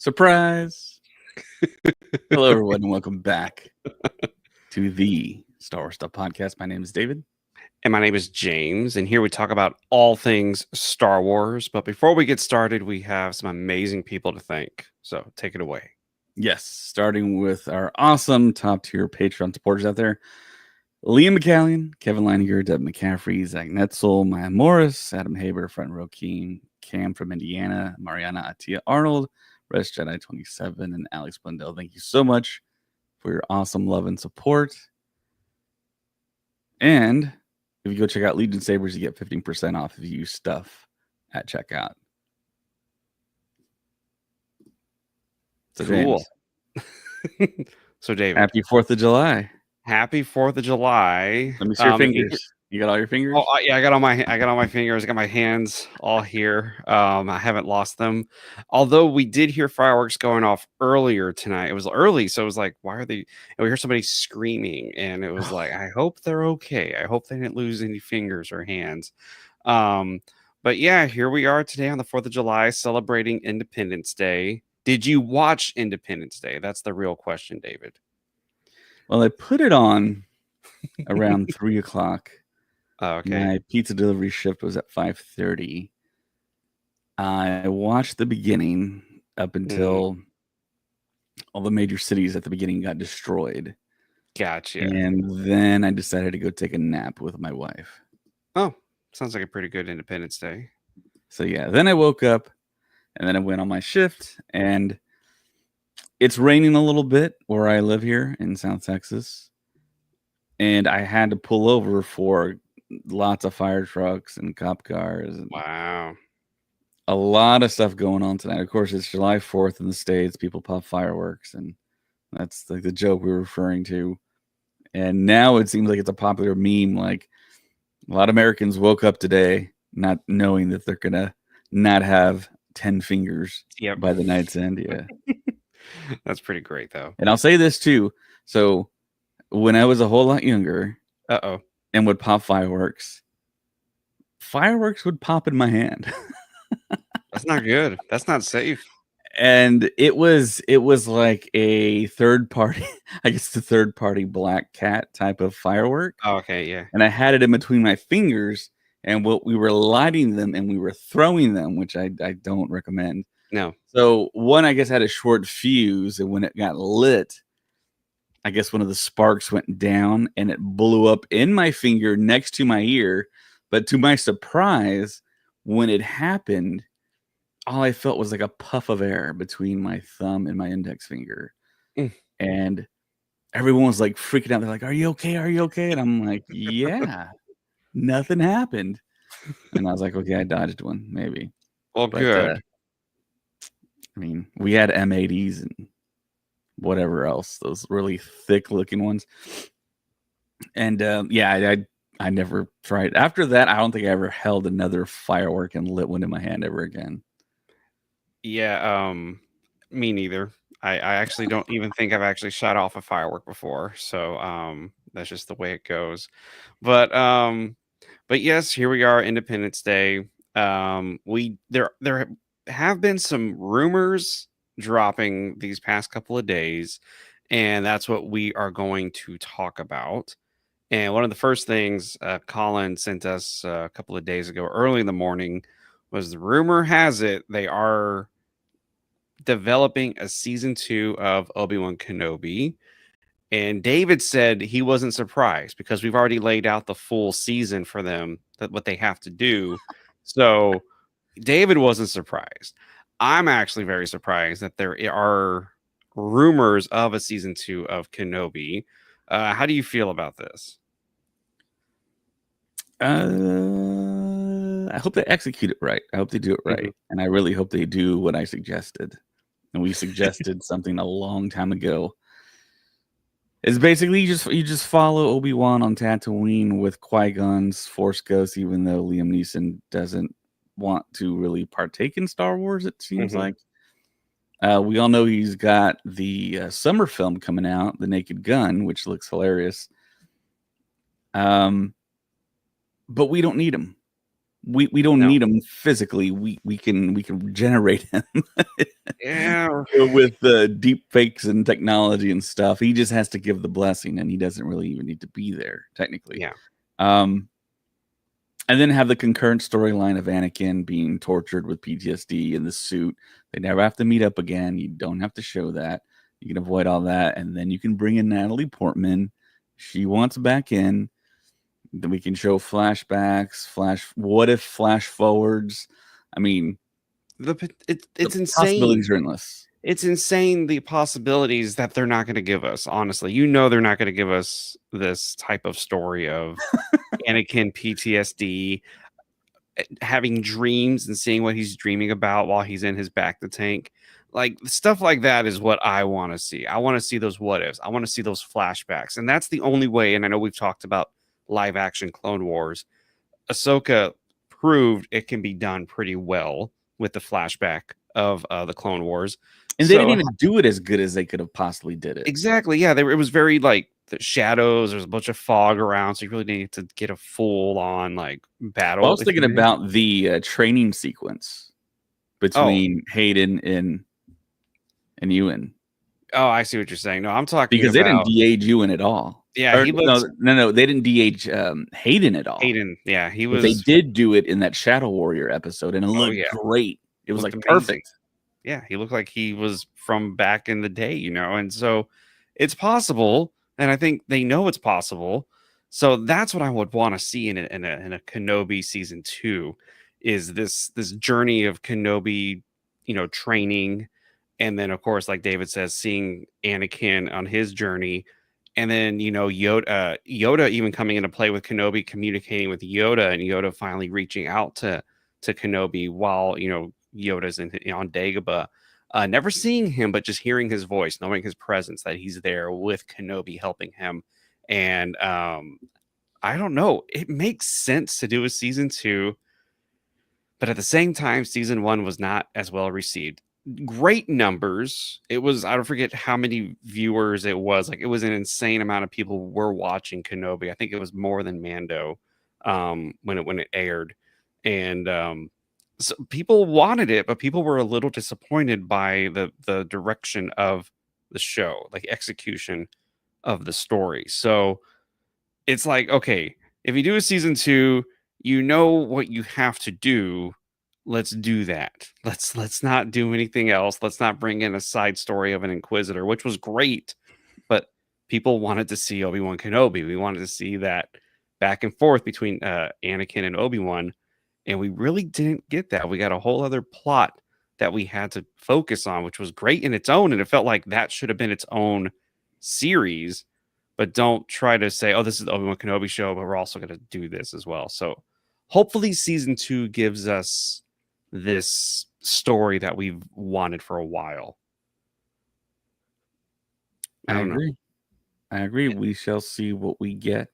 Surprise! Hello, everyone, and welcome back to the Star Wars Stuff Podcast. My name is David. And my name is James, and here we talk about all things Star Wars. But before we get started, we have some amazing people to thank. So take it away. Yes, starting with our awesome top-tier Patreon supporters out there. Liam McCallion, Kevin Leininger, Deb McCaffrey, Zach Netzel, Maya Morris, Adam Haber, Front Row King, Cam from Indiana, Mariana Atia Arnold, Res Jedi 27, and Alex Blundell. Thank you so much for your awesome love and support. And if you go check out Legion Sabers, you get 15% off if you use stuff at checkout. So Cool. James, So David, happy 4th of July. happy 4th of July. Let me see your fingers. You got all your fingers? Oh yeah, I got all my fingers. I got my hands all here. I haven't lost them. Although we did hear fireworks going off earlier tonight. It was early, so it was like, why are they? And we heard somebody screaming, and it was like, I hope they're okay. I hope they didn't lose any fingers or hands. But yeah, here we are today on the 4th of July celebrating Independence Day. Did you watch Independence Day? That's the real question, David. Well, I put it on around 3 o'clock. Okay. My pizza delivery shift was at 5:30. I watched the beginning up until all the major cities at the beginning got destroyed. Gotcha. And then I decided to go take a nap with my wife. Oh, sounds like a pretty good Independence Day. So yeah, then I woke up and then I went on my shift, and it's raining a little bit where I live here in South Texas. And I had to pull over for lots of fire trucks and cop cars. And wow. A lot of stuff going on tonight. Of course, it's July 4th in the States. People pop fireworks, and that's like the joke we were referring to. And now it seems like it's a popular meme. Like, a lot of Americans woke up today not knowing that they're going to not have 10 fingers by the night's end. Yeah. That's pretty great, though. And I'll say this, too. So when I was a whole lot younger and would pop fireworks would pop in my hand. That's not good. That's not safe. And it was like a third party, I guess the third party black cat type of firework. Oh, okay, yeah. And I had it in between my fingers, and we were lighting them and we were throwing them, which I don't recommend. No. So one, I guess, had a short fuse, and when it got lit, I guess one of the sparks went down and it blew up in my finger next to my ear. But to my surprise, when it happened, all I felt was like a puff of air between my thumb and my index finger. And everyone was like freaking out. They're like, "Are you okay? Are you okay?" And I'm like, "Yeah, nothing happened." And I was like, "Okay, I dodged one, maybe." Well, but, good. I mean, we had M80s and whatever else, those really thick looking ones. And yeah, I never tried. After that, I don't think I ever held another firework and lit one in my hand ever again. Yeah, me neither. I actually don't even think I've actually shot off a firework before. So that's just the way it goes. But yes, here we are, Independence Day. There have been some rumors dropping these past couple of days, and that's what we are going to talk about. And one of the first things Colin sent us a couple of days ago, early in the morning, was the rumor has it they are developing a season 2 of Obi-Wan Kenobi. And David said he wasn't surprised because we've already laid out the full season for them, that what they have to do. So David wasn't surprised. I'm actually very surprised that there are rumors of a season 2 of Kenobi. How do you feel about this? I hope they execute it right. I hope they do it right. And I really hope they do what I suggested. And we suggested something a long time ago. It's basically you just follow Obi-Wan on Tatooine with Qui-Gon's Force Ghost, even though Liam Neeson doesn't want to really partake in Star Wars, it seems like. We all know he's got the summer film coming out, The Naked Gun, which looks hilarious. But we don't need him. We don't No. need him physically. We can generate him Yeah. with the deep fakes and technology and stuff. He just has to give the blessing, and he doesn't really even need to be there technically. Yeah. Um, and then have the concurrent storyline of Anakin being tortured with PTSD in the suit. They never have to meet up again. You don't have to show that. You can avoid all that, and then you can bring in Natalie Portman. She wants back in. Then we can show flashbacks, what if flash forwards. I mean, It's the possibilities insane. are endless. It's insane the possibilities that they're not going to give us. Honestly, you know they're not going to give us this type of story of Anakin PTSD, having dreams and seeing what he's dreaming about while he's in his back the tank. Like stuff like that is what I want to see. I want to see those what ifs. I want to see those flashbacks. And that's the only way. And I know we've talked about live action Clone Wars. Ahsoka proved it can be done pretty well with the flashback of the Clone Wars. And they didn't So even do it as good as they could have possibly did it. exactly, yeah, it was very like the shadows. There's a bunch of fog around, so you really need to get a full on like battle. Well, I was if you thinking may. about the training sequence Oh, between Hayden and Ewan, I see what you're saying. No, I'm talking because they didn't about de-age Ewan at all. yeah. Or He looks no, they didn't de-age Hayden at all. Hayden. Yeah, he But they was. did do it in that Shadow Warrior episode, and it Oh looked yeah, great. It was looked like amazing. perfect. Yeah, he looked like he was from back in the day, and so it's possible, and I think they know it's possible. So that's what I would want to see in a Kenobi season 2 is this journey of Kenobi, training, and then of course, like David says, seeing Anakin on his journey, and then Yoda even coming into play with Kenobi, communicating with Yoda, and Yoda finally reaching out to Kenobi while Yoda's on Dagobah. Never seeing him, but just hearing his voice, knowing his presence, that he's there with Kenobi helping him. And I don't know. It makes sense to do a season 2, but at the same time, season 1 was not as well received. Great numbers. It was, I don't forget how many viewers it was. Like, it was an insane amount of people were watching Kenobi. I think it was more than Mando when it aired. And so people wanted it, but people were a little disappointed by the direction of the show, like execution of the story. So it's like, okay, if you do a season 2, you know what you have to do. Let's do that. Let's not do anything else. Let's not bring in a side story of an inquisitor, which was great, but people wanted to see Obi-Wan Kenobi. We wanted to see that back and forth between Anakin and Obi-Wan, and we really didn't get that. We got a whole other plot that we had to focus on, which was great in its own, and it felt like that should have been its own series. But don't try to say, "Oh, this is the Obi-Wan Kenobi show," but we're also going to do this as well. So hopefully, season 2 gives us this story that we've wanted for a while. I I don't know. agree. I agree. We shall see what we get.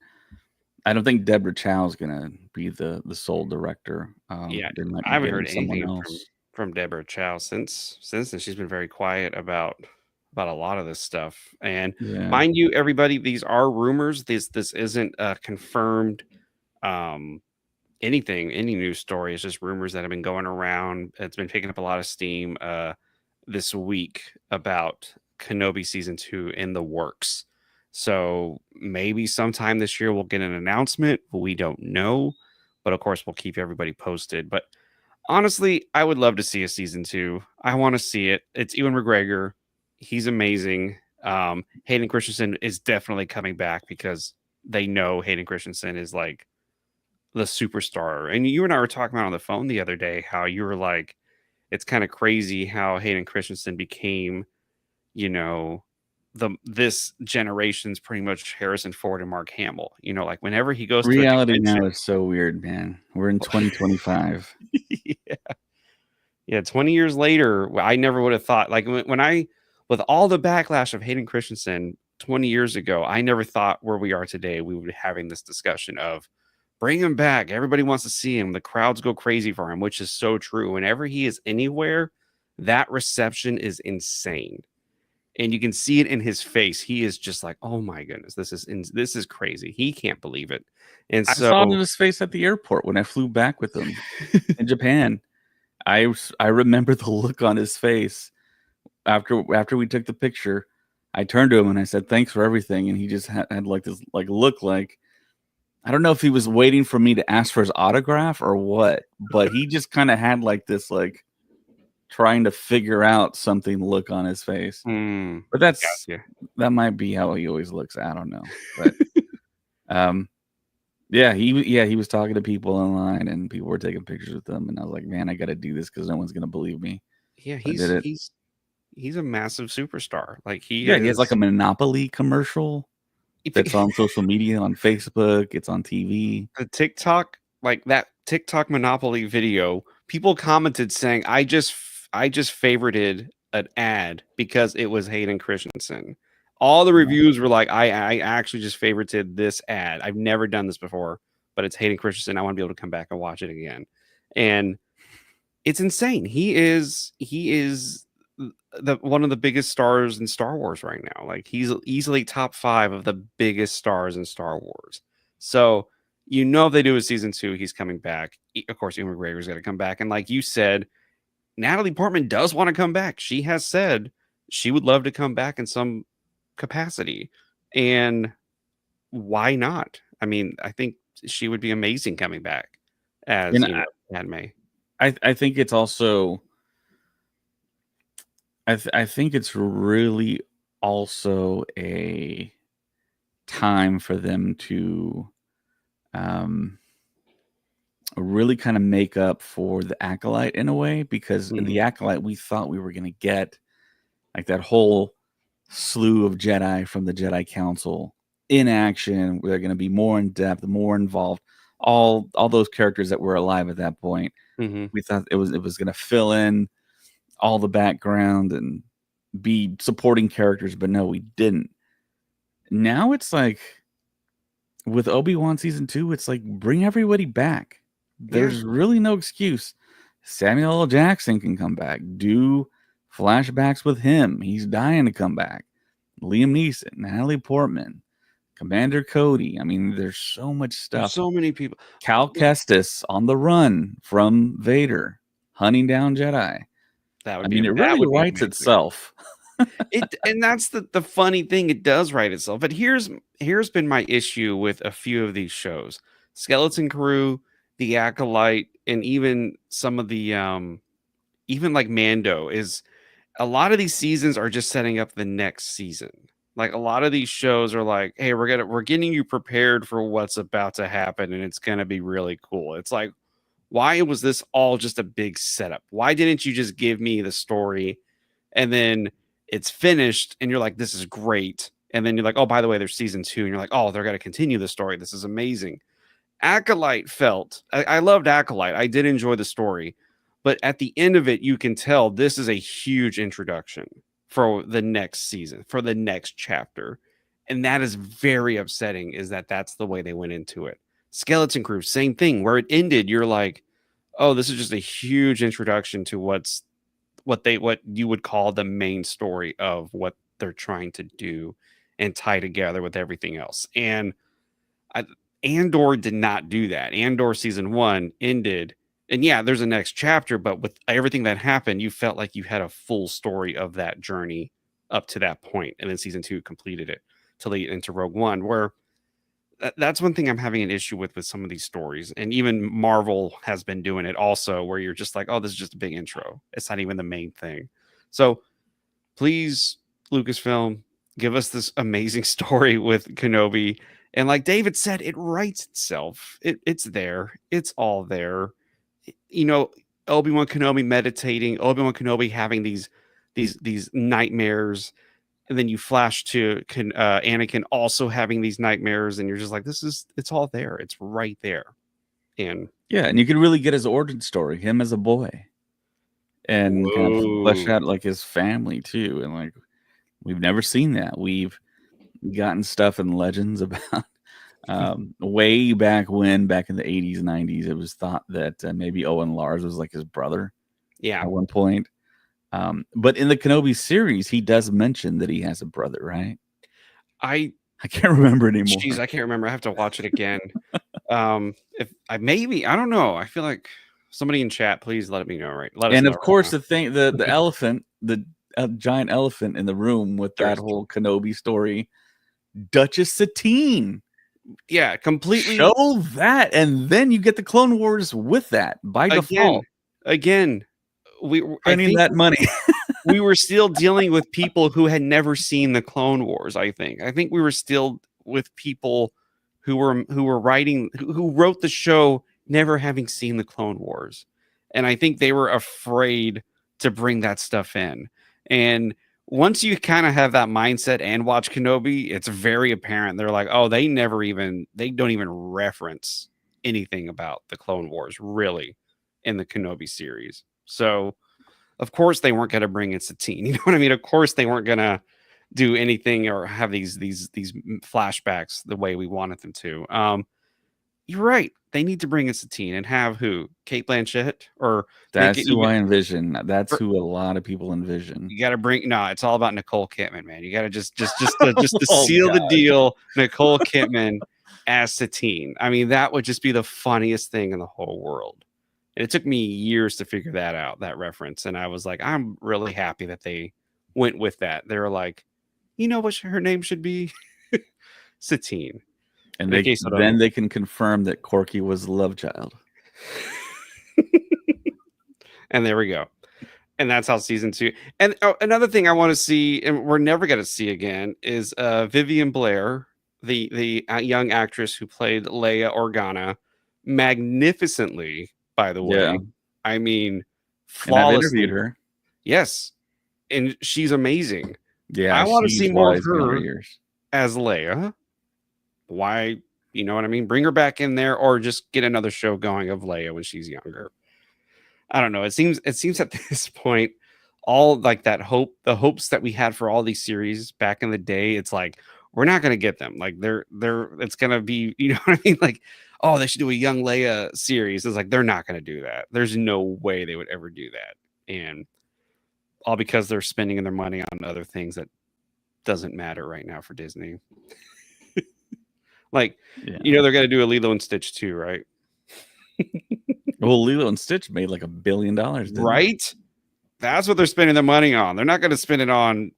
I don't think Deborah Chow is gonna be the sole director. Yeah, They might I be haven't getting heard someone anything else. from Deborah Chow since then. She's been very quiet about a lot of this stuff. And Yeah. mind you, everybody, these are rumors. This isn't confirmed um anything, any news story. It's just rumors that have been going around. It's been picking up a lot of steam this week about Kenobi season 2 in the works. So maybe sometime this year we'll get an announcement. We don't know, but of course we'll keep everybody posted. But honestly, I would love to see a season 2. I want to see it. It's Ewan McGregor. He's amazing. Hayden Christensen is definitely coming back because they know Hayden Christensen is like the superstar. And you and I were talking about on the phone the other day how you were like, it's kind of crazy how Hayden Christensen became, you know, this generation's pretty much Harrison Ford and Mark Hamill. Like whenever he goes to a Reality convention. now is so weird, man. We're in 2025. Yeah. Yeah, 20 years later, I never would have thought, like when I, with all the backlash of Hayden Christensen 20 years ago, I never thought where we are today, we would be having this discussion of bring him back. Everybody wants to see him. The crowds go crazy for him, which is so true. Whenever he is anywhere, that reception is insane. and you can see it in his face. He is just like, "Oh my goodness, this is crazy." He can't believe it, and I saw it in so his face at the airport when I flew back with him in Japan. I remember the look on his face after we took the picture. I turned to him and I said, "Thanks for everything," and he just had like this like look like I don't know if he was waiting for me to ask for his autograph or what, but he just kind of had like this like trying to figure out something look on his face. But gotcha. that might be how he always looks. I don't know, but um, yeah, he was talking to people in line and people were taking pictures with him, and I was like, man, I got to do this because no one's gonna believe me. Yeah, So I did it. he's a massive superstar. Like he Yeah, he has like a is Monopoly commercial that's on social media, on Facebook. It's on TV. the TikTok, like that TikTok Monopoly video, people commented saying, I just favorited an ad because it was Hayden Christensen." All the reviews were like, I actually just favorited this ad. I've never done this before, but it's Hayden Christensen. I want to be able to come back and watch it again." And it's insane. He is the one of the biggest stars in Star Wars right now. Like he's easily top 5 of the biggest stars in Star Wars. So you know if they do a season 2, he's coming back. Of course, Ewan McGregor's going to come back, and like you said, Natalie Portman does want to come back. She has said she would love to come back in some capacity, and why not? I mean, I think she would be amazing coming back as And Padme. I think it's also I think it's really also a time for them to um really kind of make up for the Acolyte in a way, because in the Acolyte we thought we were going to get like that whole slew of Jedi from the Jedi Council in action. They're going to be more in depth, more involved. All those characters that were alive at that point, we thought it was going to fill in all the background and be supporting characters, but no, we didn't. Now it's like with Obi-Wan season 2, it's like bring everybody back. There's really no excuse. Samuel L. Jackson can come back. Do flashbacks with him. He's dying to come back. Liam Neeson, Natalie Portman, Commander Cody. I mean, there's so much stuff. There's so many people. Cal Kestis on the run from Vader, hunting down Jedi. That would I be mean, it that really would be writes amazing. itself. And that's the funny thing, it does write itself. But here's been my issue with a few of these shows. Skeleton Crew, The Acolyte, and even some of the even like Mando, is a lot of these seasons are just setting up the next season. Like a lot of these shows are like, hey, we're getting you prepared for what's about to happen, and it's gonna be really cool. It's like, why was this all just a big setup? Why didn't you just give me the story and then it's finished and you're like, this is great. And then you're like, oh, by the way, there's season 2. And you're like, oh, they're going to continue the story. This is amazing. Acolyte I loved Acolyte. I did enjoy the story. But at the end of it, you can tell this is a huge introduction for the next season, for the next chapter. And that is very upsetting, is that that's the way they went into it. Skeleton Crew, same thing. Where it ended, you're like, oh, this is just a huge introduction to what you would call the main story of what they're trying to do and tie together with everything else. And Andor did not do that. Andor season 1 ended, and yeah, there's a next chapter, but with everything that happened, you felt like you had a full story of that journey up to that point, and then season 2 completed it to lead into Rogue One, where that's one thing I'm having an issue with some of these stories. And even Marvel has been doing it also, where you're just like, oh, this is just a big intro. It's not even the main thing. So please, Lucasfilm, give us this amazing story with Kenobi. And like David said, it writes itself. It's there. It's all there. You know, Obi-Wan Kenobi meditating, Obi-Wan Kenobi having these nightmares, and then you flash to Anakin also having these nightmares, and you're just like, it's all there. It's right there. And yeah, and you could really get his origin story, him as a boy, and kind of flesh out like his family too. And like, we've never seen that. We've gotten stuff in Legends about way back when, back in the 80s, 90s, it was thought that maybe Owen Lars was like his brother. Yeah. At one point. But in the Kenobi series, he does mention that he has a brother, right? I I can't remember anymore. Jeez, I can't remember. I have to watch it again. If I maybe I don't know. I feel like somebody in chat, please let me know. Right, let us And know of right course, now. the elephant, the giant elephant in the room with There that is. whole Kenobi story, Duchess Satine. Yeah, completely. Show that, and then you get the Clone Wars with that by Again, default, again. I printing think that money. we were still dealing with people who had never seen the Clone Wars. I think we were still with people who were writing who wrote the show never having seen the Clone Wars, and I think they were afraid to bring that stuff in. And once you kind of have that mindset and watch Kenobi, it's very apparent. They're like, oh, they don't even reference anything about the Clone Wars really in the Kenobi series. So of course they weren't going to bring in Satine. You know what I mean? Of course they weren't going to do anything or have these flashbacks the way we wanted them to. You're right. They need to bring in Satine and have who? Kate Blanchett or make That's it who even. I envision. That's Or, who a lot of people envision. you got to bring no. It's all about Nicole Kidman, man. You got to just to Oh seal the God. deal. Nicole Kidman as Satine. I mean, that would just be the funniest thing in the whole world. And it took me years to figure that out, that reference. And I was like, I'm really happy that they went with that. They were like, you know what her name should be? Satine. And In case I don't then they can confirm that Corky was the love child. And there we go. And that's how season 2. And another thing I want to see, and we're never going to see again, is Vivian Blair, the young actress who played Leia Organa, magnificently. By the Yeah. way, I mean, And I've interviewed flawlessly. her. Yes, and she's amazing. Yeah, I want to see she's more of wise beyond her her years. as Leia. Why, you know what I mean? Bring her back in there, or just get another show going of Leia when she's younger. I don't know. It seems at this point, all like that hope, the hopes that we had for all these series back in the day, it's like we're not gonna get them. Like they're it's gonna be, you know what I mean? Like, oh, they should do a young Leia series. It's like they're not gonna do that. There's no way they would ever do that. And all because they're spending their money on other things that doesn't matter right now for Disney. Like, Yeah. they're gonna do a Lilo and Stitch too, right? Well, Lilo and Stitch made like $1 billion, didn't it? Right? That's what they're spending their money on. They're not going to spend it on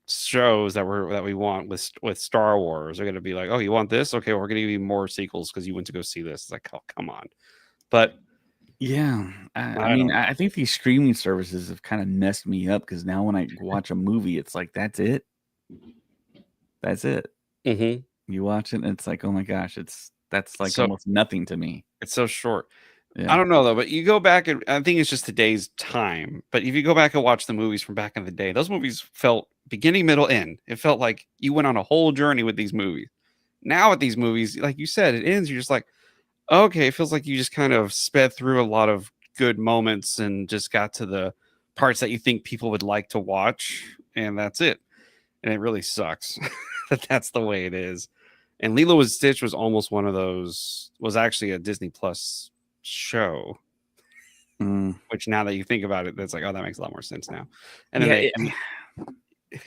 shows that we want with Star Wars. They're going to be like, oh, you want this? Okay, we're going to give you more sequels because you went to go see this. It's like, oh, come on. But Yeah. I I mean, don't. I think these streaming services have kind of messed me up because now when I watch a movie, it's like, that's it. That's it. Mhm. You watch it, and it's like, oh my gosh, that's like So almost nothing to me. it's so short. I Yeah. don't know though, but you go back and I think it's just today's time. But if you go back and watch the movies from back in the day, those movies felt beginning, middle, end. It felt like you went on a whole journey with these movies. Now with these movies, like you said, it ends. You're just like, okay, it feels like you just kind of sped through a lot of good moments and just got to the parts that you think people would like to watch, and that's it. And it really sucks that that's the way it is. And Lilo and Stitch was almost one of those. Was actually a Disney Plus show, Mm. which now that you think about it, that's like, oh, that makes a lot more sense now. And then Yeah,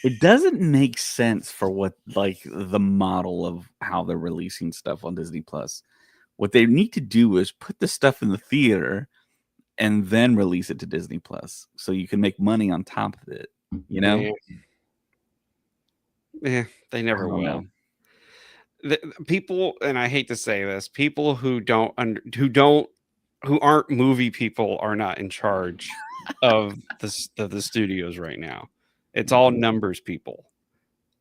it doesn't make sense for what like the model of how they're releasing stuff on Disney Plus. What they need to do is put the stuff in the theater and then release it to Disney Plus so you can make money on top of it. You know? Yeah, they never will. Know. People, and I hate to say this, people who aren't movie people are not in charge of the studios right now. It's all numbers people,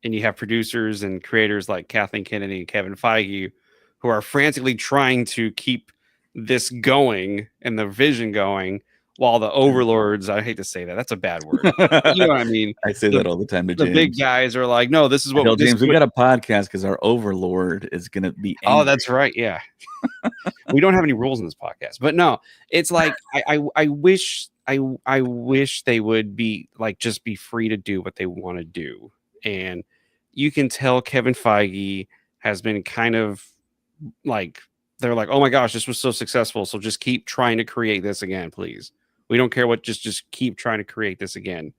and you have producers and creators like Kathleen Kennedy and Kevin Feige who are frantically trying to keep this going and the vision going, while the overlords, I hate to say that, that's a bad word, but you know what I mean. I say that all the time to The big James. guys are like, no, this is I what tell this is James, we what, got a podcast because our overlord is gonna be angry. oh, that's right. Yeah. We don't have any rules in this podcast, but no, it's like I wish they would be like just be free to do what they want to do. And you can tell Kevin Feige has been kind of like, they're like, oh my gosh, this was so successful. So just keep trying to create this again, please. We don't care what. Just keep trying to create this again.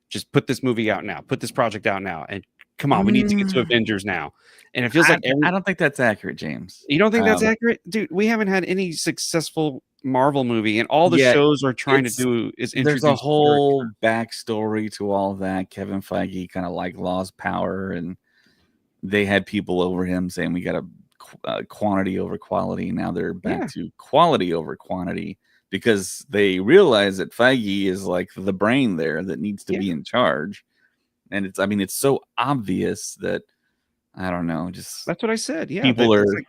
Just put this movie out now. Put this project out now. And come on, we need to get to Mm, Avengers now. And it feels like I don't think that's accurate, James. you don't think that's accurate, dude? We haven't had any successful Marvel movie, and all the Yeah, shows are trying to it's do is there's a introduce characters. whole backstory to all that. Kevin Feige kind of like lost power, and they had people over him saying we got a quantity over quality. Now they're back Yeah, to quality over quantity because they realize that Feige is like the brain there that needs to yeah. be in charge. And it's, I mean, it's so obvious that I don't know, just That's what I said. Yeah, people that it's are, like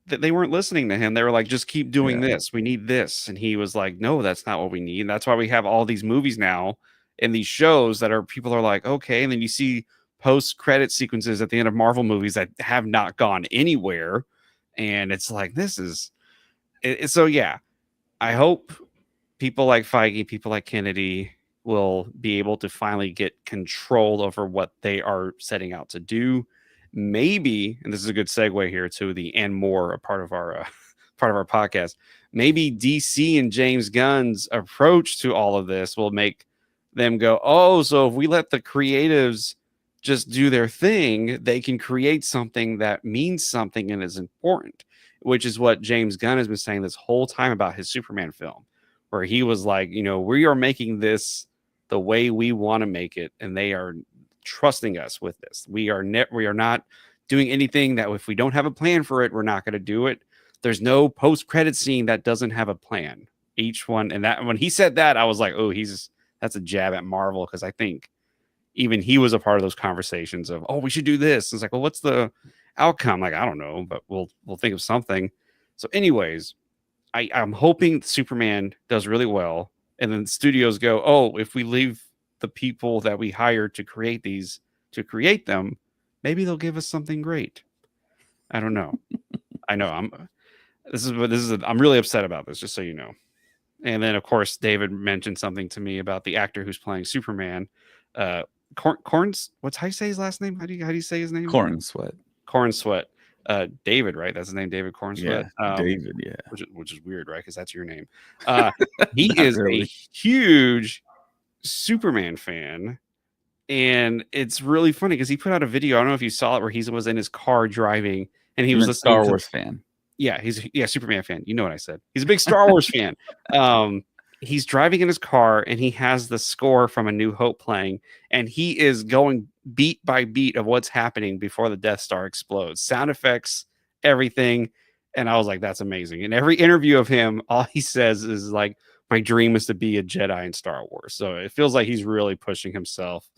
that they weren't listening to him. They were like, "Just keep doing yeah, this. We need this." And he was like, "No, that's not what we need." And that's why we have all these movies now and these shows that are people are like, "Okay." And then you see post-credit sequences at the end of Marvel movies that have not gone anywhere. And it's like, this is so yeah. I hope people like Feige, people like Kennedy will be able to finally get control over what they are setting out to do. Maybe, and this is a good segue here to the and more, a part of our part of our podcast. Maybe DC and James Gunn's approach to all of this will make them go, oh, so if we let the creatives just do their thing, they can create something that means something and is important, which is what James Gunn has been saying this whole time about his Superman film, where he was like, you know, we are making this the way we want to make it, and they are trusting us with this. We are not doing anything that if we don't have a plan for it, we're not going to do it. There's no post-credit scene that doesn't have a plan. Each one, and that when he said that, I was like, oh, that's a jab at Marvel, because I think even he was a part of those conversations of, oh, we should do this. It's like, well, what's the outcome? Like, I don't know, but we'll think of something. So, anyways, I'm hoping Superman does really well, and then studios go, oh, if we leave the people that we hired to create these to create them, maybe they'll give us something great. I don't know. I know I'm really upset about this, just so you know. And then of course David mentioned something to me about the actor who's playing Superman. Uh, Corns, what's how you say his last name? How do you say his name? corn sweat. Corn Sweat. David, right? That's his name, David Corn Yeah, Sweat. David. Yeah, Which is weird, right? Because that's your name. Uh, he not is a really. huge Superman fan, and it's really funny because he put out a video. I don't know if you saw it, where he was in his car driving, and he You're was a listening Star to Wars fan. yeah, Superman fan. You know what I said. He's a big Star Wars fan. Um, he's driving in his car and he has the score from A New Hope playing, and he is going beat by beat of what's happening before the Death Star explodes. Sound effects, everything. And I was like, that's amazing. In every interview of him, all he says is like, my dream is to be a Jedi in Star Wars. So it feels like he's really pushing himself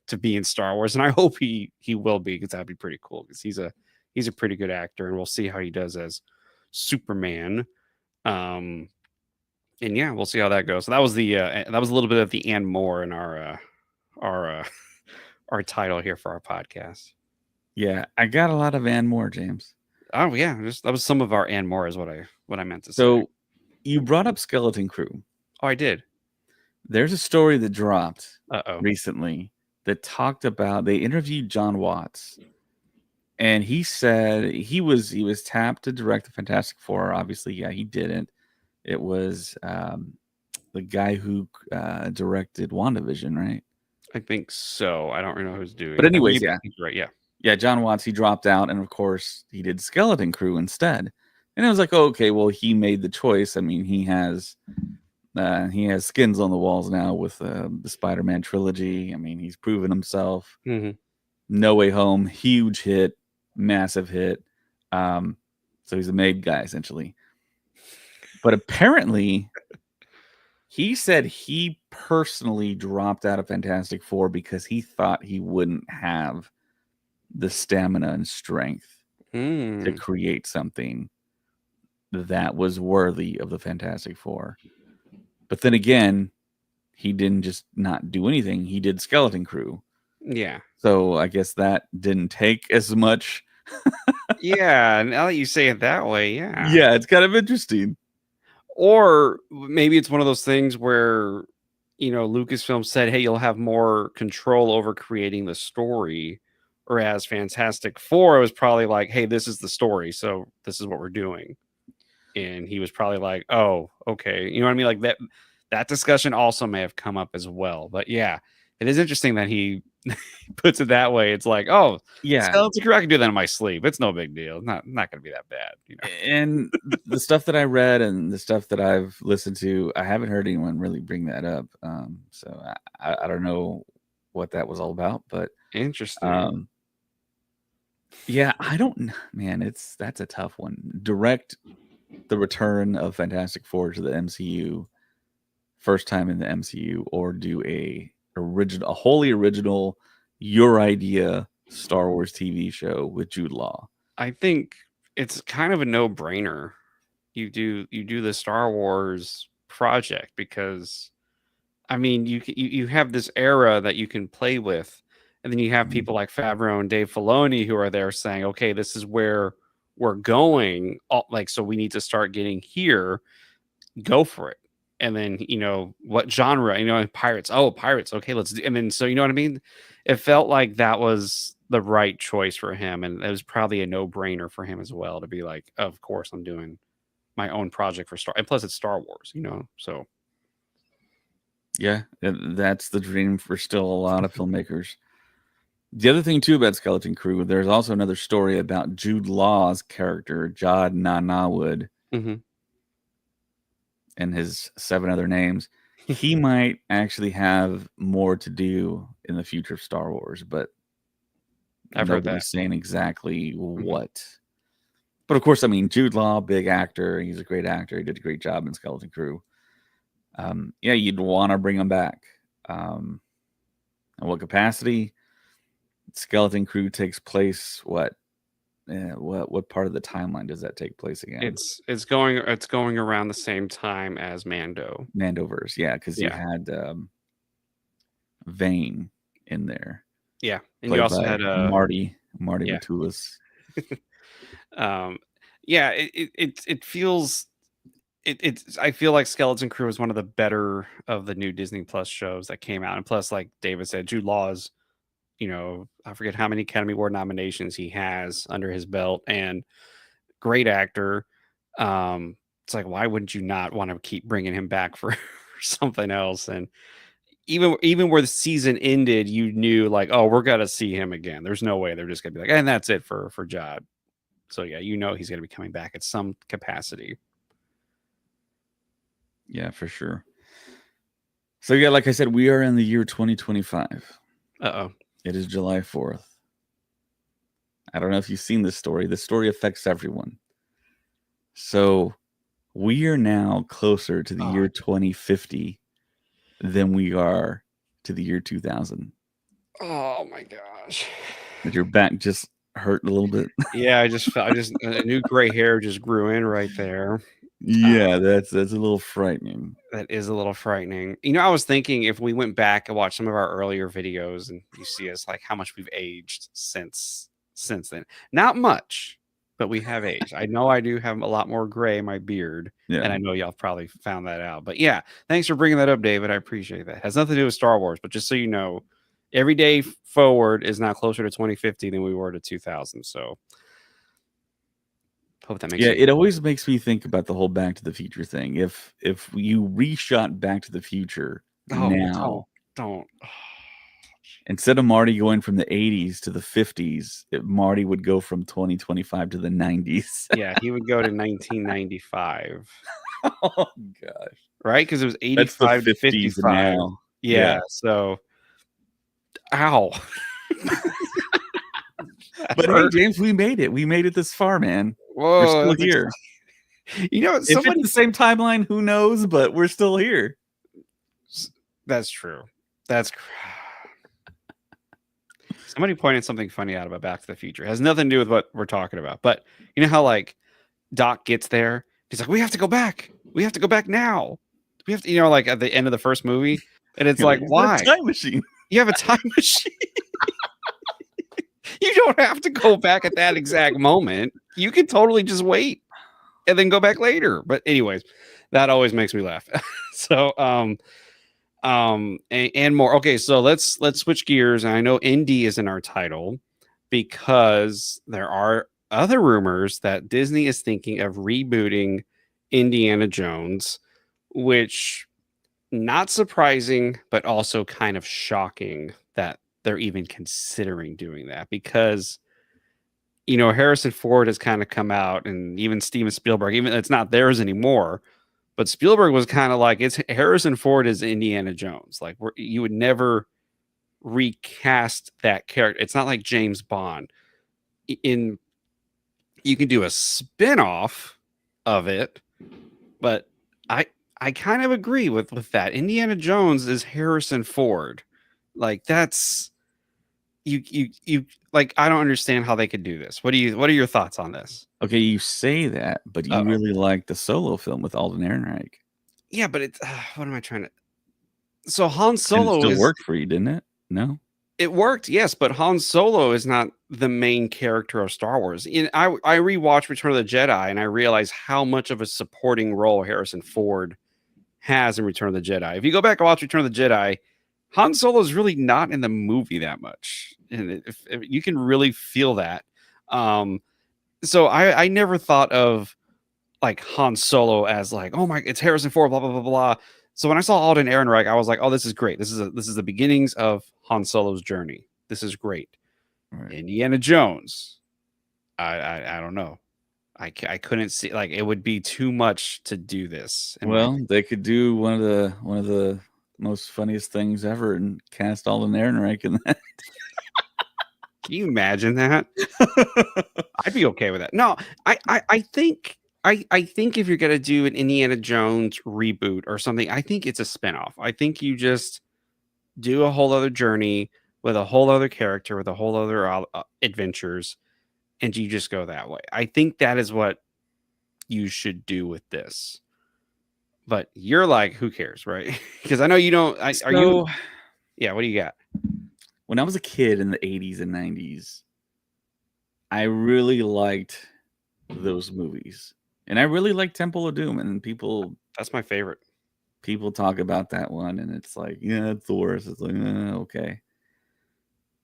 to be in Star Wars. And I hope he will be, because that'd be pretty cool, because he's a pretty good actor, and we'll see how he does as Superman. Um, and yeah, we'll see how that goes. So that was that was a little bit of the and more in our our title here for our podcast. Yeah, I got a lot of and more, James. Oh yeah, that was some of our and more is what I meant to say. So you brought up Skeleton Crew. Oh, I did. There's a story that dropped Uh-oh. recently that talked about they interviewed John Watts, and he said he was tapped to direct the Fantastic Four. Obviously, yeah, he didn't. It was the guy who directed WandaVision, right? I think so. I don't really know who's doing But it. anyways, yeah, Right, yeah. yeah, John Watts, he dropped out, and of course, he did Skeleton Crew instead. And I was like, oh, okay, well, he made the choice. I mean, he has skins on the walls now with the Spider-Man trilogy. I mean, he's proven himself. Mm-hmm. No Way Home, huge hit, massive hit. So he's a made guy essentially. But apparently, he said he personally dropped out of Fantastic Four because he thought he wouldn't have the stamina and strength to create something that was worthy of the Fantastic Four. But then again, he didn't just not do anything. He did Skeleton Crew. Yeah. So I guess that didn't take as much. Yeah, now that you say it that way, yeah. Yeah, it's kind of interesting. Or maybe it's one of those things where, you know, Lucasfilm said, hey, you'll have more control over creating the story. Whereas Fantastic Four was probably like, hey, this is the story, so this is what we're doing. And he was probably like, oh, okay. You know what I mean? Like that discussion also may have come up as well. But yeah, it is interesting that he puts it that way. It's like, oh, Yeah. skeleton crew, I can do that in my sleep. It's no big deal. Not going to be that bad, you know. And the stuff that I read and the stuff that I've listened to, I haven't heard anyone really bring that up. So I don't know what that was all about, but Interesting. yeah, I don't, man, that's a tough one. Direct the return of Fantastic Four to the MCU, first time in the MCU, or do a wholly original, your idea Star Wars TV show with Jude Law. I think it's kind of a no-brainer. You do the Star Wars project because, I mean, you have this era that you can play with, and then you have people like Favreau and Dave Filoni who are there saying, okay, this is where we're going. Like, so we need to start getting here. Go for it. And then, you know, what genre, you know, pirates. Oh, pirates. Okay, let's do. And then, so, you know what I mean? It felt like that was the right choice for him. And it was probably a no-brainer for him as well to be like, of course, I'm doing my own project for Star. And plus, it's Star Wars, you know? So, yeah, that's the dream for still a lot of filmmakers. The other thing too about Skeleton Crew, there's also another story about Jude Law's character, Jod Nanawood, and his 7 other names. He might actually have more to do in the future of Star Wars, but I've heard that. nobody's saying exactly what. But of course, I mean, Jude Law, big actor. He's a great actor. He did a great job in Skeleton Crew. Yeah, you'd want to bring him back. In what capacity? Skeleton Crew takes place what part of the timeline does that take place again? It's going around the same time as Mandoverse, yeah, because you had Vane in there. Yeah, and you also had Marty Matulis. Yeah, it feels it's I feel like Skeleton Crew is one of the better of the new Disney Plus shows that came out. And plus, like David said, Jude Law's, you know, I forget how many Academy Award nominations he has under his belt, and great actor. It's like, why wouldn't you not want to keep bringing him back for something else? And even where the season ended, you knew like, oh, we're gonna see him again. There's no way they're just gonna be like, and that's it for Jod. So yeah, you know he's gonna be coming back at some capacity. Yeah, for sure. So yeah, like I said, we are in the year 2025. It is July 4th. I don't know if you've seen this story. This story affects everyone. So we are now closer to the year 2050 than we are to the year 2000. Oh my gosh. Did your back just hurt a little bit? Yeah, I just a new gray hair just grew in right there. Yeah, that's a little frightening. That is a little frightening. You know, I was thinking if we went back and watched some of our earlier videos and you see us like how much we've aged since then. Not much, but we have aged. I know I do have a lot more gray in my beard, and I know y'all probably found that out. But yeah, thanks for bringing that up, David. I appreciate that. It has nothing to do with Star Wars, but just so you know, every day forward is now closer to 2050 than we were to 2000. So hope that makes sense. It always makes me think about the whole Back to the Future thing. If you reshot Back to the Future now, don't. Instead of Marty going from the 80s to the 50s, Marty would go from 2025 to the 90s. Yeah, he would go to 1995. Oh gosh. Right? Because it was 85 to 55 now. Yeah. So ow. But hey, James, we made it. We made it this far, man. Whoa, we're still here. You know, if it's the same timeline, who knows? But we're still here. That's true. Somebody pointed something funny out about Back to the Future. It has nothing to do with what we're talking about. But you know how like Doc gets there? He's like, we have to go back. We have to go back now. We have to, you know, like at the end of the first movie. And it's like, why? Time machine. You have a time machine. You don't have to go back at that exact moment. You can totally just wait and then go back later. But anyways, that always makes me laugh. So and more. Okay, so let's switch gears. And I know Indy is in our title because there are other rumors that Disney is thinking of rebooting Indiana Jones, which not surprising, but also kind of shocking that they're even considering doing that because Harrison Ford has kind of come out, and even Steven Spielberg, even it's not theirs anymore, but Spielberg was kind of like, it's Harrison Ford is Indiana Jones. Like you would never recast that character. It's not like James Bond. In You can do a spin-off of it, but I I kind of agree with that. Indiana Jones is Harrison Ford. Like that's you like I don't understand how they could do this. What are your thoughts on this? Okay, you say that, but you Uh-oh. really like the Solo film with Alden Ehrenreich, Yeah, but it's what am I trying to So Han and it Solo still is worked for you, didn't it? No. it worked, yes, but Han Solo is not the main character of Star Wars. I rewatched Return of the Jedi and I realized how much of a supporting role Harrison Ford has in Return of the Jedi. If you go back and watch Return of the Jedi, Han Solo is really not in the movie that much, and if you can really feel that. Um, so I never thought of like Han Solo as like, oh my, it's Harrison Ford, blah blah blah blah. So when I saw Alden Ehrenreich, I was like, oh, this is great. This is the beginnings of Han Solo's journey. This is great. Right. Indiana Jones. I don't know. I couldn't see, like, it would be too much to do this in my Well, opinion. they could do one of the most funniest things ever and cast Alden Ehrenreich in that. Can you imagine that? I'd be okay with that. No, I think I think if you're gonna do an Indiana Jones reboot or something, I think it's a spinoff. I think you just do a whole other journey with a whole other character with a whole other adventures, and you just go that way. I think that is what you should do with this. But you're like, who cares, right? Because I know you don't. Are you? So Yeah. What do you got? when I was a kid in the 80s and 90s, I really liked those movies. And I really liked Temple of Doom, and That's my favorite. people talk about that one, and it's like, yeah, it's the worst. It's like, okay.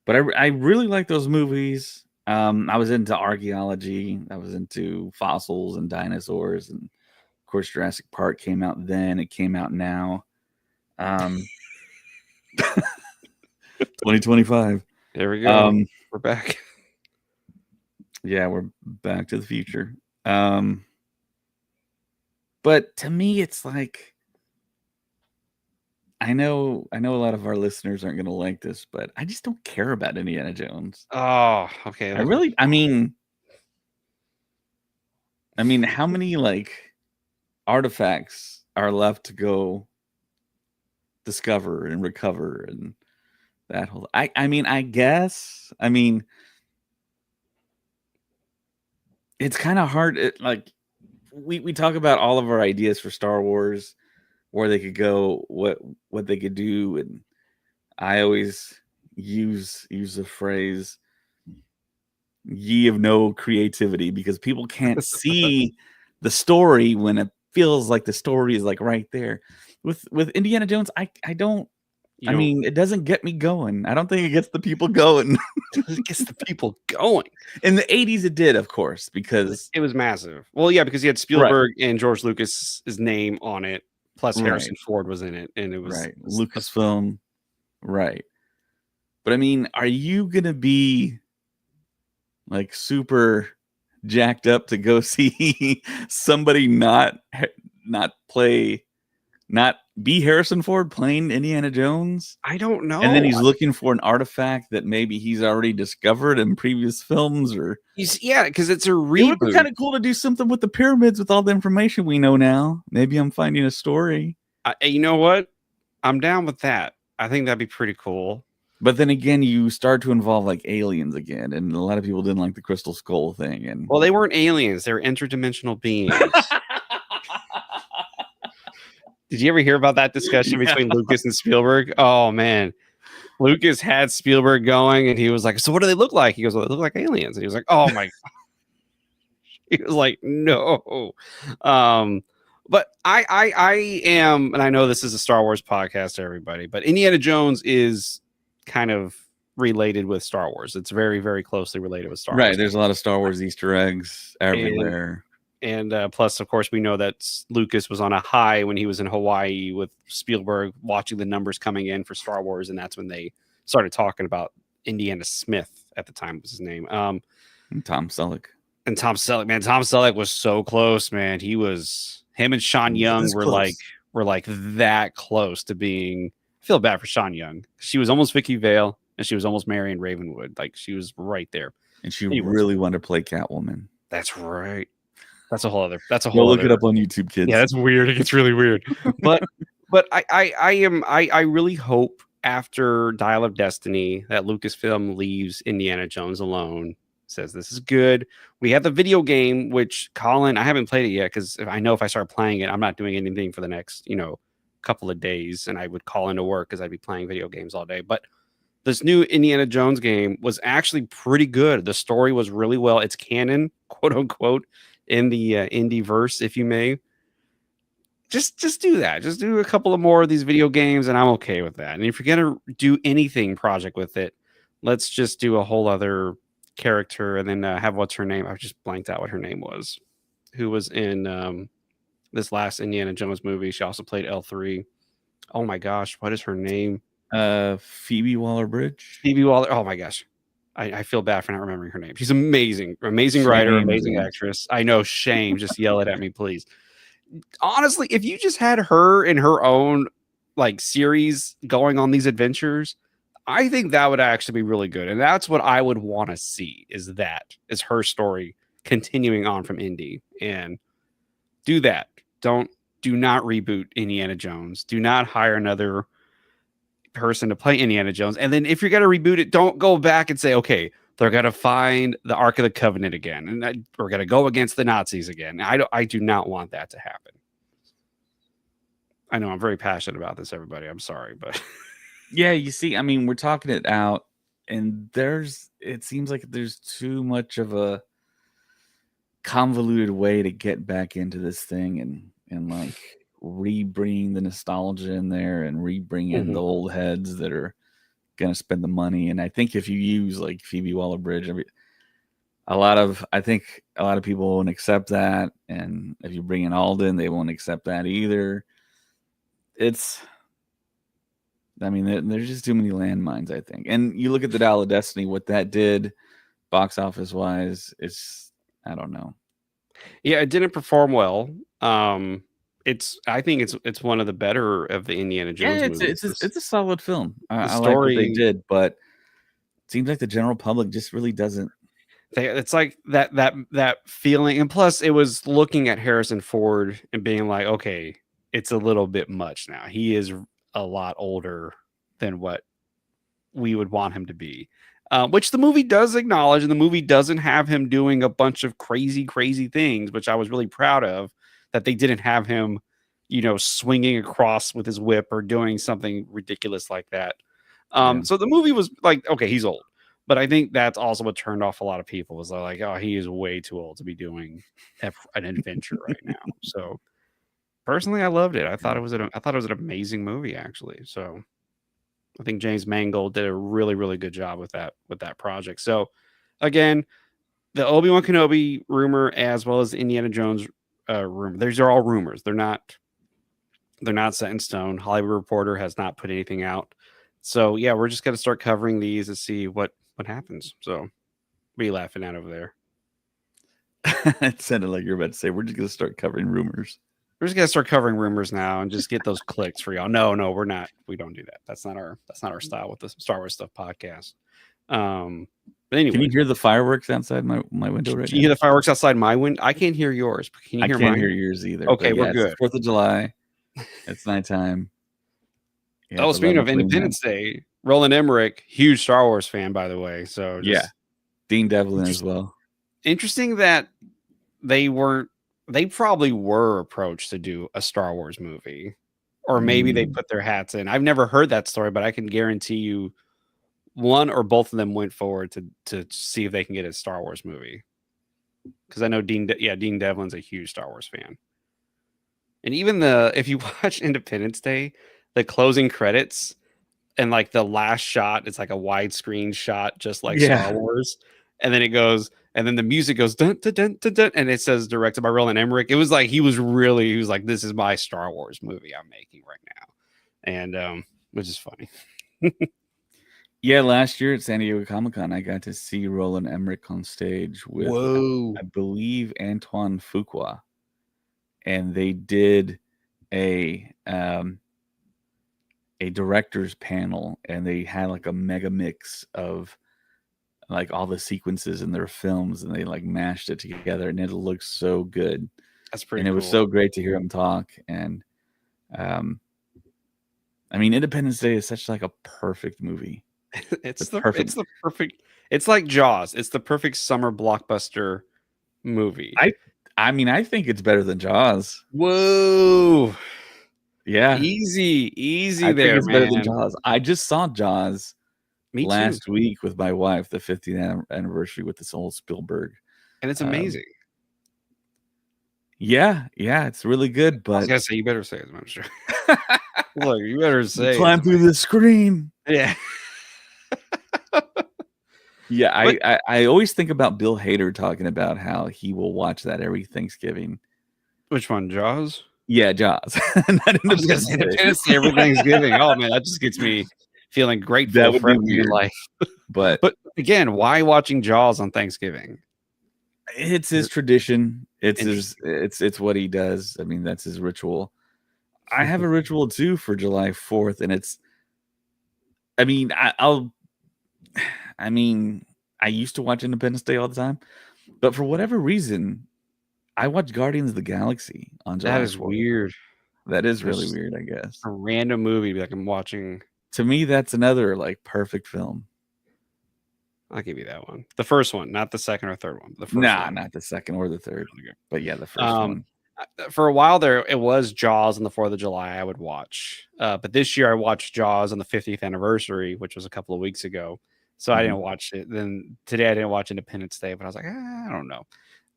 But I really like those movies. I was into archaeology. I was into fossils and dinosaurs, and of course, Jurassic Park came out then. It came out now. 2025. There we go. We're back. Yeah, we're back to the future. But to me, it's like, I know a lot of our listeners aren't going to like this, but I just don't care about Indiana Jones. Oh, okay. I mean, how many like artifacts are left to go discover and recover and that whole? I mean, I guess. I mean, it's kind of hard. Like we talk about all of our ideas for Star Wars, where they could go, what they could do, and I always use the phrase "ye of no creativity" because people can't see the story when it feels like the story is like right there. With Indiana Jones, I don't. You I don't. mean, it doesn't get me going. I don't think it gets the people going. It gets the people going. In the 80s, it did, of course, because It was massive. Well, yeah, because you had right, Spielberg and George Lucas's name on it, plus right, Harrison Ford was in it, and it was right. Lucasfilm, right. But I mean, are you gonna be like super jacked up to go see somebody not play not be Harrison Ford playing Indiana Jones? I don't And then know. he's looking for an artifact that maybe he's already discovered in previous films, or Yeah, because it's a it would be reboot. kind of cool to do something with the pyramids with all the information we know now. Maybe I'm finding a story. You know what? I'm down with that. I think that'd be pretty cool. But then again, you start to involve like aliens again, and a lot of people didn't like the crystal skull thing. And Well, they weren't aliens; they were interdimensional beings. Did you ever hear about that discussion Yeah. between Lucas and Spielberg? Oh man, Lucas had Spielberg going, and he was like, "So what do they look like?" He goes, "Well, they look like aliens." And he was like, "Oh my!" He was like, "No." But I am, and I know this is a Star Wars podcast, everybody, but Indiana Jones is kind of related with Star Wars. It's very, very closely related with Star Right, Wars. there's a lot of Star Wars Easter eggs And everywhere. And plus, of course, we know that Lucas was on a high when he was in Hawaii with Spielberg, watching the numbers coming in for Star Wars, and that's when they started talking about Indiana Smith at the time was his name. And Tom Selleck. And Tom Selleck, man, Tom Selleck was so close, man. Him and Sean Young were like that close to being. I feel bad for Sean Young. She was almost Vicky Vale, and she was almost Marion Ravenwood. Like she was right there, and she really wanted to play Catwoman. That's right. That's a whole other. Look it up on YouTube, kids. Yeah, that's weird. It gets really weird. But I really hope after Dial of Destiny that Lucasfilm leaves Indiana Jones alone. Says this is good. We have the video game, which Colin, I haven't played it yet because I know if I start playing it, I'm not doing anything for the next couple of days, and I would call into work because I'd be playing video games all day. But this new Indiana Jones game was actually pretty good. The story was really well. It's canon, quote unquote, in the Indy verse, if you may. Just do that. Just do a couple of more of these video games, and I'm okay with that. And if you're gonna do anything project with it, let's just do a whole other character, and then have what's her name? I just blanked out what her name was. Who was in this last Indiana Jones movie? She also played L3. Oh my gosh, what is her name? Phoebe Waller-Bridge. Phoebe Waller. Oh my gosh. I feel bad for not remembering her name. She's amazing. Amazing writer, amazing actress. I know, shame. Just yell it at me, please. Honestly, if you just had her in her own like series going on these adventures, I think that would actually be really good. And that's what I would want to see is her story continuing on from Indy. And do that. Do not reboot Indiana Jones. Do not hire another person to play Indiana Jones. And then if you're going to reboot it, don't go back and say, okay, they're going to find the Ark of the Covenant again, and we're going to go against the Nazis again. I do not want that to happen. I know I'm very passionate about this, everybody. I'm sorry, but yeah, you see, I mean, we're talking it out, and it seems like there's too much of a convoluted way to get back into this thing and like re-bring the nostalgia in there and re-bring in the old heads that are going to spend the money. And I think if you use like Phoebe Waller-Bridge, I think a lot of people won't accept that. And if you bring in Alden, they won't accept that either. There's just too many landmines, I think. And you look at the Dial of Destiny, what that did box office wise, I don't know. Yeah, it didn't perform well. I think it's one of the better of the Indiana Jones movies. It's a solid film. I like what they did, but it seems like the general public just really doesn't. It's like that feeling, and plus it was looking at Harrison Ford and being like, okay, it's a little bit much now. He is a lot older than what we would want him to be. Which the movie does acknowledge, and the movie doesn't have him doing a bunch of crazy things, which I was really proud of, that they didn't have him, swinging across with his whip or doing something ridiculous like that. So the movie was like, okay, he's old, but I think that's also what turned off a lot of people was like, oh, he is way too old to be doing an adventure right now. So personally, I loved it. I thought it was an amazing movie, actually. So I think James Mangold did a really, really good job with that project. So again, the Obi-Wan Kenobi rumor as well as the Indiana Jones rumor. These are all rumors. They're not set in stone. Hollywood Reporter has not put anything out. So yeah, we're just gonna start covering these and see what happens. So what are you laughing at over there? It sounded like you're about to say we're just gonna start covering rumors. We're just gonna start covering rumors now and just get those clicks for y'all. No, we're not. We don't do that. That's not our style with the Star Wars Stuff podcast. But anyway, can you hear the fireworks outside my window right now? Can you hear the fireworks outside my window? I can't hear yours. But can you hear mine? I can't hear yours either. Okay, we're good. 4th of July. It's nighttime. Yeah, speaking of Independence Day, Roland Emmerich, huge Star Wars fan, by the way. So Dean Devlin as well. Interesting that they probably were approached to do a Star Wars movie, or maybe they put their hats in. I've never heard that story, but I can guarantee you one or both of them went forward to see if they can get a Star Wars movie. Because I know Dean Devlin's a huge Star Wars fan. And even if you watch Independence Day, the closing credits and like the last shot, it's like a widescreen shot, just like Star Wars. and then it goes, and then the music goes dun, dun, dun, dun, dun, and it says directed by Roland Emmerich. It was like he was like, this is my Star Wars movie I'm making right now, and which is funny. Yeah, last year at San Diego Comic-Con, I got to see Roland Emmerich on stage with, I believe, Antoine Fuqua, and they did a director's panel, and they had like a mega mix of like all the sequences in their films, and they like mashed it together, and it looks so good. That's pretty. And it was so great to hear him talk. And I mean, Independence Day is such like a perfect movie. It's perfect. It's like Jaws. It's the perfect summer blockbuster movie. I mean, I think it's better than Jaws. Whoa. Yeah. Easy I there, think it's man. better than Jaws. I just saw Jaws last too. week with my wife, the 50th anniversary with this old Spielberg. And it's amazing. Yeah, it's really good, but I was gonna say, you better say it, I'm sure. Look, you better say climb through the screen. Yeah. Yeah, I always think about Bill Hader talking about how he will watch that every Thanksgiving. Which one, Jaws? Yeah, Jaws. Not Independence Day every Thanksgiving. Oh man, that just gets me feeling grateful that would for be weird. Life. But again, why watching Jaws on Thanksgiving? It's his tradition. It's what he does. I mean, that's his ritual. I have a ritual too for July 4th, and it's. I mean, I used to watch Independence Day all the time, but for whatever reason, I watch Guardians of the Galaxy on July 4th. That is weird. That is really weird, I guess. A random movie like I'm watching. To me, that's another like perfect film. I'll give you that one. The first one, not the second or third one. The first one. Not the second or the third. But yeah, the first one. For a while there, it was Jaws on the 4th of July I would watch. But this year I watched Jaws on the 50th anniversary, which was a couple of weeks ago. So I didn't watch it. Then today I didn't watch Independence Day, but I was like, I don't know.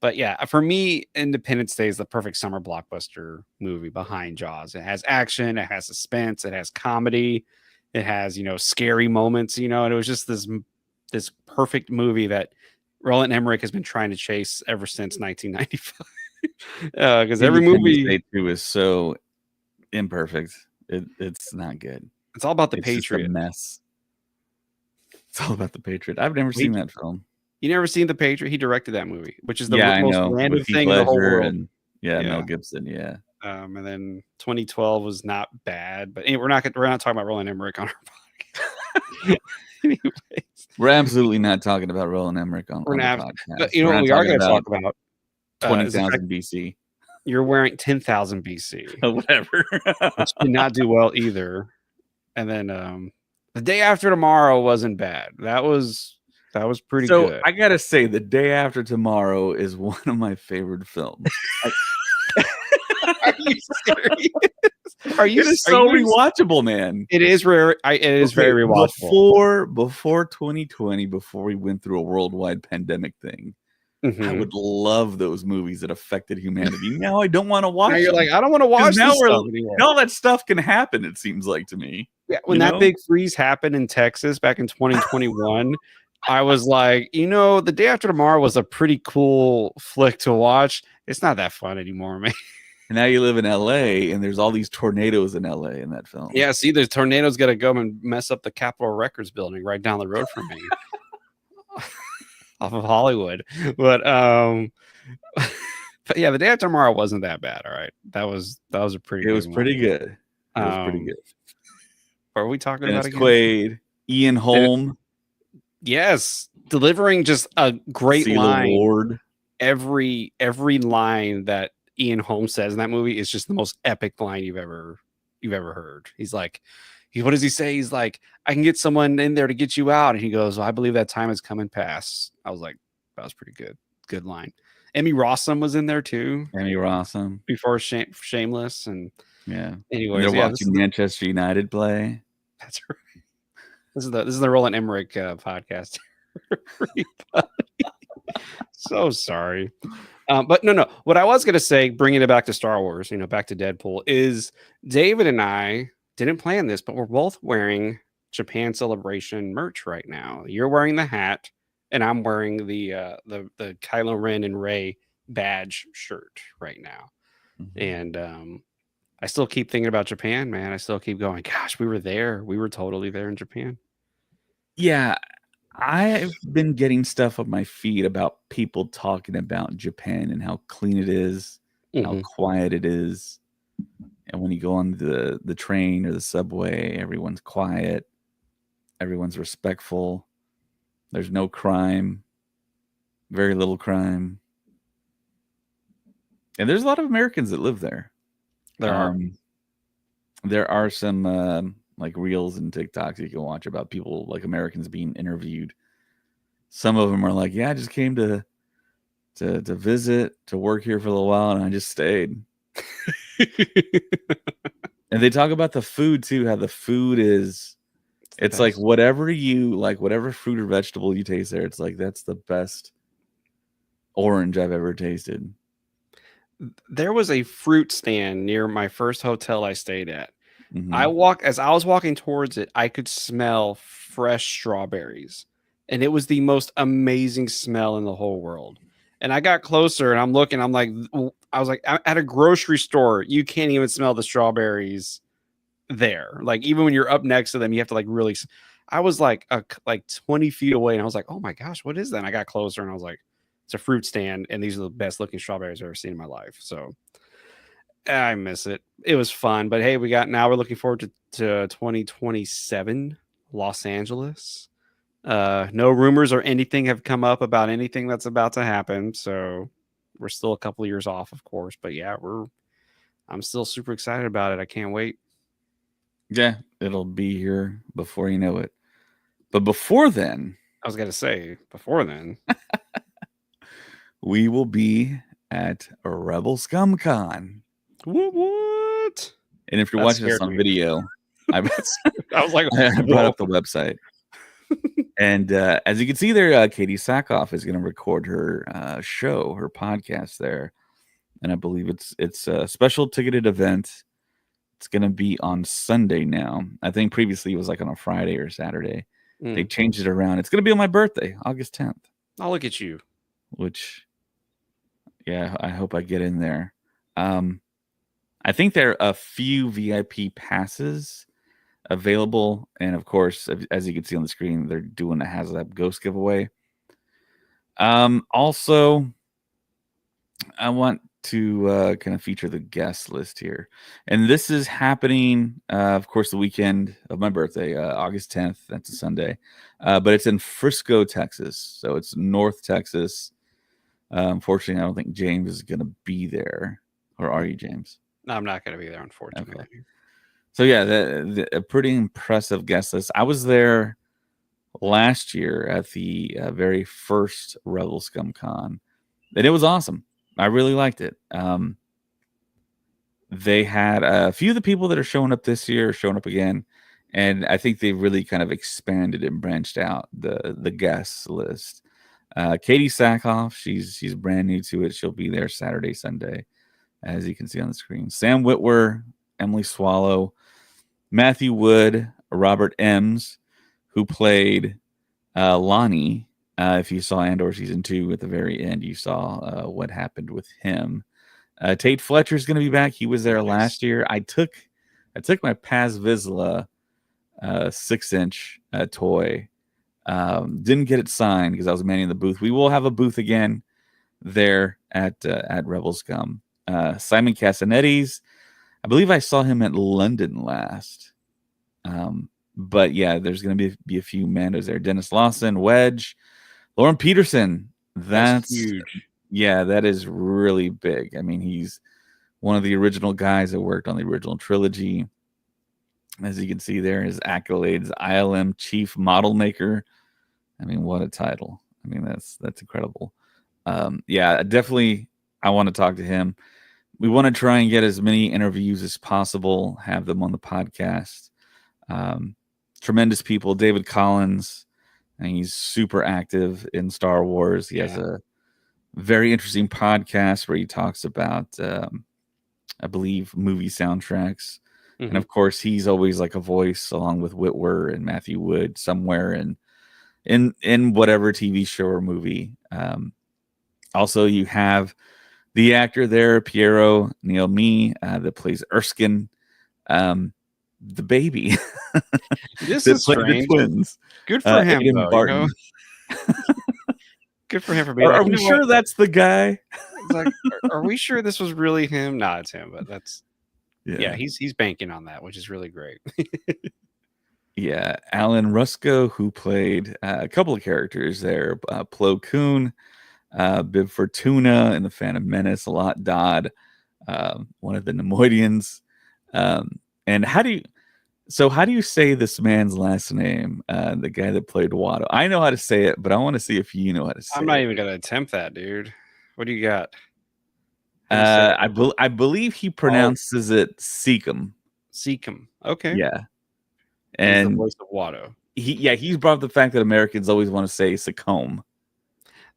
But yeah, for me, Independence Day is the perfect summer blockbuster movie behind Jaws. It has action, it has suspense, it has comedy, it has, scary moments, and it was just this perfect movie that Roland Emmerich has been trying to chase ever since 1995. Because every movie Day 2 is so imperfect. It's not good. It's all about the It's Patriot. Just a mess. It's all about the Patriot. I've never seen that film. You never seen The Patriot? He directed that movie, which is the most random thing in the whole world. And, Mel Gibson. Yeah. And then 2012 was not bad, but anyway, we're not talking about Roland Emmerich on our podcast. Anyways, we're absolutely not talking about Roland Emmerich on the podcast. But what we are going to talk about 20,000 BC. You're wearing 10,000 BC. Whatever. Which did not do well either. And then The Day After Tomorrow wasn't bad. That was pretty good. So I gotta say, The Day After Tomorrow is one of my favorite films. Are you serious? It is so rewatchable, man. It is rare. It is very rewatchable. Before 2020, before we went through a worldwide pandemic thing, I would love those movies that affected humanity. Now I don't want to watch. Now you're like, I don't want to watch this stuff anymore. All that stuff can happen. It seems like to me. Yeah, when that big freeze happened in Texas back in 2021, I was like, The Day After Tomorrow was a pretty cool flick to watch. It's not that fun anymore, man. And now you live in LA, and there's all these tornadoes in LA in that film. Yeah, see, there's tornadoes got to go and mess up the Capitol Records building right down the road from me. Off of Hollywood. But yeah, The Day After Tomorrow wasn't that bad. All right. That was a pretty good one. Pretty good. It was pretty good. What are we talking Dennis about again? Quaid, Ian Holm. Yes. Delivering just a great line. Award. Every line that Ian Holm says in that movie is just the most epic line you've ever heard. He's like, what does he say? He's like, I can get someone in there to get you out. And he goes, well, I believe that time has come and passed. I was like, that was pretty good. Good line. Emmy Rossum was in there too. Emmy Rossum. Before Shameless. And yeah. Anyways, they're watching Manchester United play. That's right. This is the Roland Emmerich podcast. So sorry. But no. What I was going to say, bringing it back to Star Wars, back to Deadpool, is David and I didn't plan this, but we're both wearing Japan Celebration merch right now. You're wearing the hat, and I'm wearing the Kylo Ren and Rey badge shirt right now. Mhm. And I still keep thinking about Japan, man. I still keep going, gosh, we were there. We were totally there in Japan. Yeah, I've been getting stuff on my feed about people talking about Japan and how clean it is, how Hmm. quiet it is. And when you go on the train or the subway, everyone's quiet, everyone's respectful. There's no crime, very little crime. And there's a lot of Americans that live there. There are. Um, there are some like reels and TikToks you can watch about people like Americans being interviewed. Some of them are like, "Yeah, I just came to visit, to work here for a little while, and I just stayed." And they talk about the food too, how the food is It's the it's like best. whatever you like, whatever fruit or vegetable you taste there, it's like that's the best orange I've ever tasted. There was a fruit stand near my first hotel I stayed at. Hmm. As I was walking towards it, I could smell fresh strawberries. And it was the most amazing smell in the whole world. And I got closer and I'm looking, I was like, at a grocery store, you can't even smell the strawberries there. Like even when you're up next to them, you have to like really. I was like like 20 feet away, and I was like, "Oh my gosh, what is that?" And I got closer, and I was like, "It's a fruit stand, and these are the best looking strawberries I've ever seen in my life." So I miss it. It was fun, but hey, we're looking forward to 2027 Los Angeles. No rumors or anything have come up about anything that's about to happen, so we're still a couple of years off, of course. But yeah, I'm still super excited about it. I can't wait. Yeah, it'll be here before you know it. But before then, I was gonna say before then. we will be at Rebel Scum Con. What? And if you're That watching this scared on me. video, I I was like, I brought whoa. up the website. And as you can see there, Katie Sackhoff is going to record her show, her podcast there, and I believe it's a special ticketed event. It's going to be on Sunday now. I think previously it was like on a Friday or Saturday. They Mm. changed it around. It's going to be on my birthday, August 10th, I'll look at you. which yeah, I hope I get in there. Um, I think there are a few VIP passes available, and of course, as you can see on the screen, they're doing a HasLab Ghost giveaway. Also, I want to kind of feature the guest list here, and this is happening, of course, the weekend of my birthday, August 10th. That's a Sunday, but it's in Frisco, Texas, so it's North Texas. Unfortunately, I don't think James is going to be there, or are you, James? No, I'm not gonna be there, Okay. unfortunately. So yeah, a pretty impressive guest list. I was there last year at the very first Rebel Scum Con, and it was awesome. I really liked it. They had a few of the people that are showing up this year showing up again, and I think they really kind of expanded and branched out the guest list. Katie Sackhoff, she's brand new to it. She'll be there Saturday, Sunday, as you can see on the screen. Sam Witwer, Emily Swallow, Matthew Wood, Robert Ems, who played Lonnie. If you saw Andor season 2 at the very end, you saw what happened with him. Tate Fletcher's going to be back. He was there Nice. last year. I took my Paz Vizsla 6-inch toy. Didn't get it signed because I was manning the booth. We will have a booth again there at Rebel Scum. Simon Casanetti's. I believe I saw him at London last. But yeah, there's going to be a few Mandos there. Dennis Lawson, Wedge, Lauren Peterson. That's That's huge. yeah, that is really big. I mean, he's one of the original guys that worked on the original trilogy. As you can see there, his accolades: ILM Chief Model Maker. I mean, what a title! I mean, that's incredible. Yeah, definitely. I want to talk to him. We want to try and get as many interviews as possible. Have them on the podcast. Um, Tremendous people. David Collins, and he's super active in Star Wars. He has Yeah. a very interesting podcast where he talks about, I believe, movie soundtracks. And Hmm. of course, he's always like a voice along with Whitwer and Matthew Wood somewhere in in whatever TV show or movie. Also, you have the actor there, Piero Neilme, that plays Erskine, the baby This that is played the strange. twins, Good for him, Aiden though. You know, Barton. good for him for being Are like, you we know what? sure that's the guy? It's like, are we sure this was really him? Nah, it's him. But that's yeah, Yeah. he's banking on that, which is really great. Yeah. Alan Rusko, who played a couple of characters there, Plo Koon, Bib Fortuna in The Phantom Menace, Lot Dodd, one of the Nemoidians. And how do you say this man's last name? The guy that played Watto. I know how to say it, but I want to see if you know how to say I'm not it. even gonna attempt that, dude. What do you got? How do you say it? I believe he Oh, pronounces it Seekum. Seekum. Okay, Yeah, and he's the and voice of Watto. he's brought up the fact that Americans always want to say Seacombe.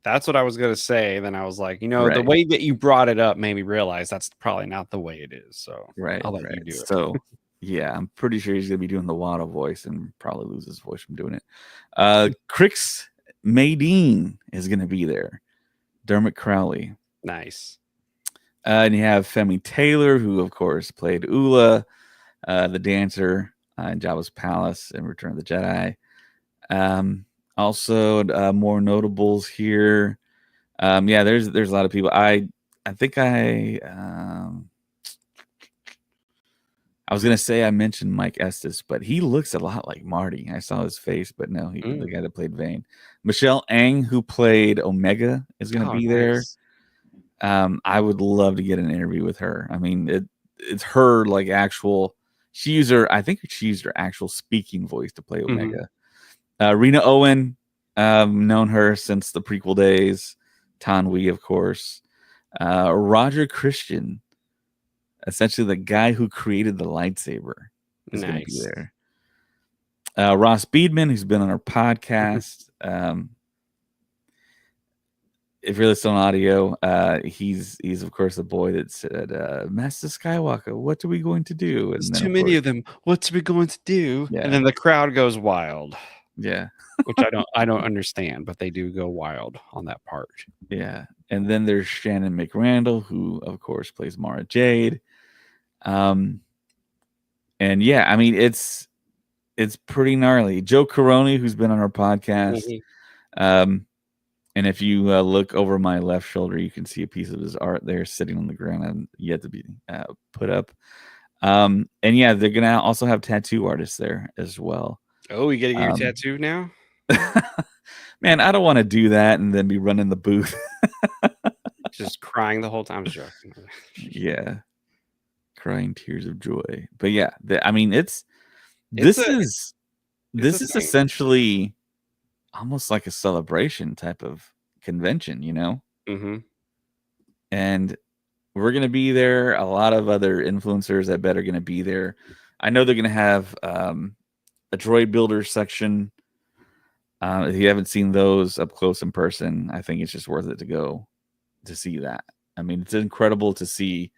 That's what I was gonna say. Then I was like, the Right, way that you brought it up made me realize that's probably not the way it is. So right, I'll let you right. do it. So yeah, I'm pretty sure he's gonna be doing the Watto voice and probably lose his voice from doing it. Crix Maydeen is gonna be there. Dermot Crowley. Nice. And you have Femi Taylor, who of course played Ula, the dancer in Jabba's palace in Return of the Jedi. Also, more notables here. Yeah, there's a lot of people. I think I was gonna say I mentioned Mike Estes, but he looks a lot like Marty. I saw his face, but no, the guy that played Vane. Michelle Ang, who played Omega, is gonna Oh, be there. nice. I would love to get an interview with her. I mean, it's her like actual. I think she used her actual speaking voice to play Hmm. Omega. Rena Owen, known her since the prequel days. Tan Wee, of course. Roger Christian, essentially the guy who created the lightsaber, is going to be Nice. there. Ross Beedman, who's been on our podcast. If you're listening on audio, he's of course the boy that said, "Master Skywalker, what are we going to do?" There's And then too of many course, of them. What's we going to do? And yeah, then the crowd goes wild, yeah, which I don't understand, but they do go wild on that part. yeah. And then there's Shannon McRandall, who of course plays Mara Jade. Um, and yeah, I mean it's pretty gnarly. Joe Caroni, who's been on our podcast. Mhm. Um, and if you look over my left shoulder, you can see a piece of his art there sitting on the ground and yet to be put up. And yeah, they're gonna also have tattoo artists there as well. Oh, you getting your Um, tattoo now? man, I don't want to do that and then be running the booth. Just crying the whole time. I'm just joking. Yeah, crying tears of joy. But yeah, I mean, It's this a is it's a this is thing. essentially almost like a celebration type of convention, Hmm. and we're going to be there. A lot of other influencers I bet are going to be there. I know they're going to have a droid builder section. If you haven't seen those up close in person, I think it's just worth it to go to see that. I mean, it's incredible to see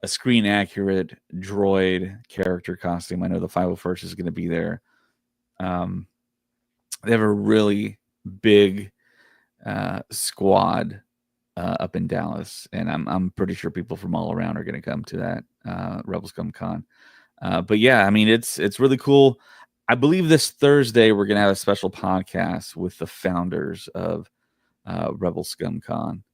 a screen accurate droid character costume. I know the 501st is going to be there. Um, they have a really big squad up in Dallas, and I'm pretty sure people from all around are going to come to that Rebels Come Con. But yeah, I mean it's really cool. I believe this Thursday we're going to have a special podcast with the founders of Rebel Scum Con.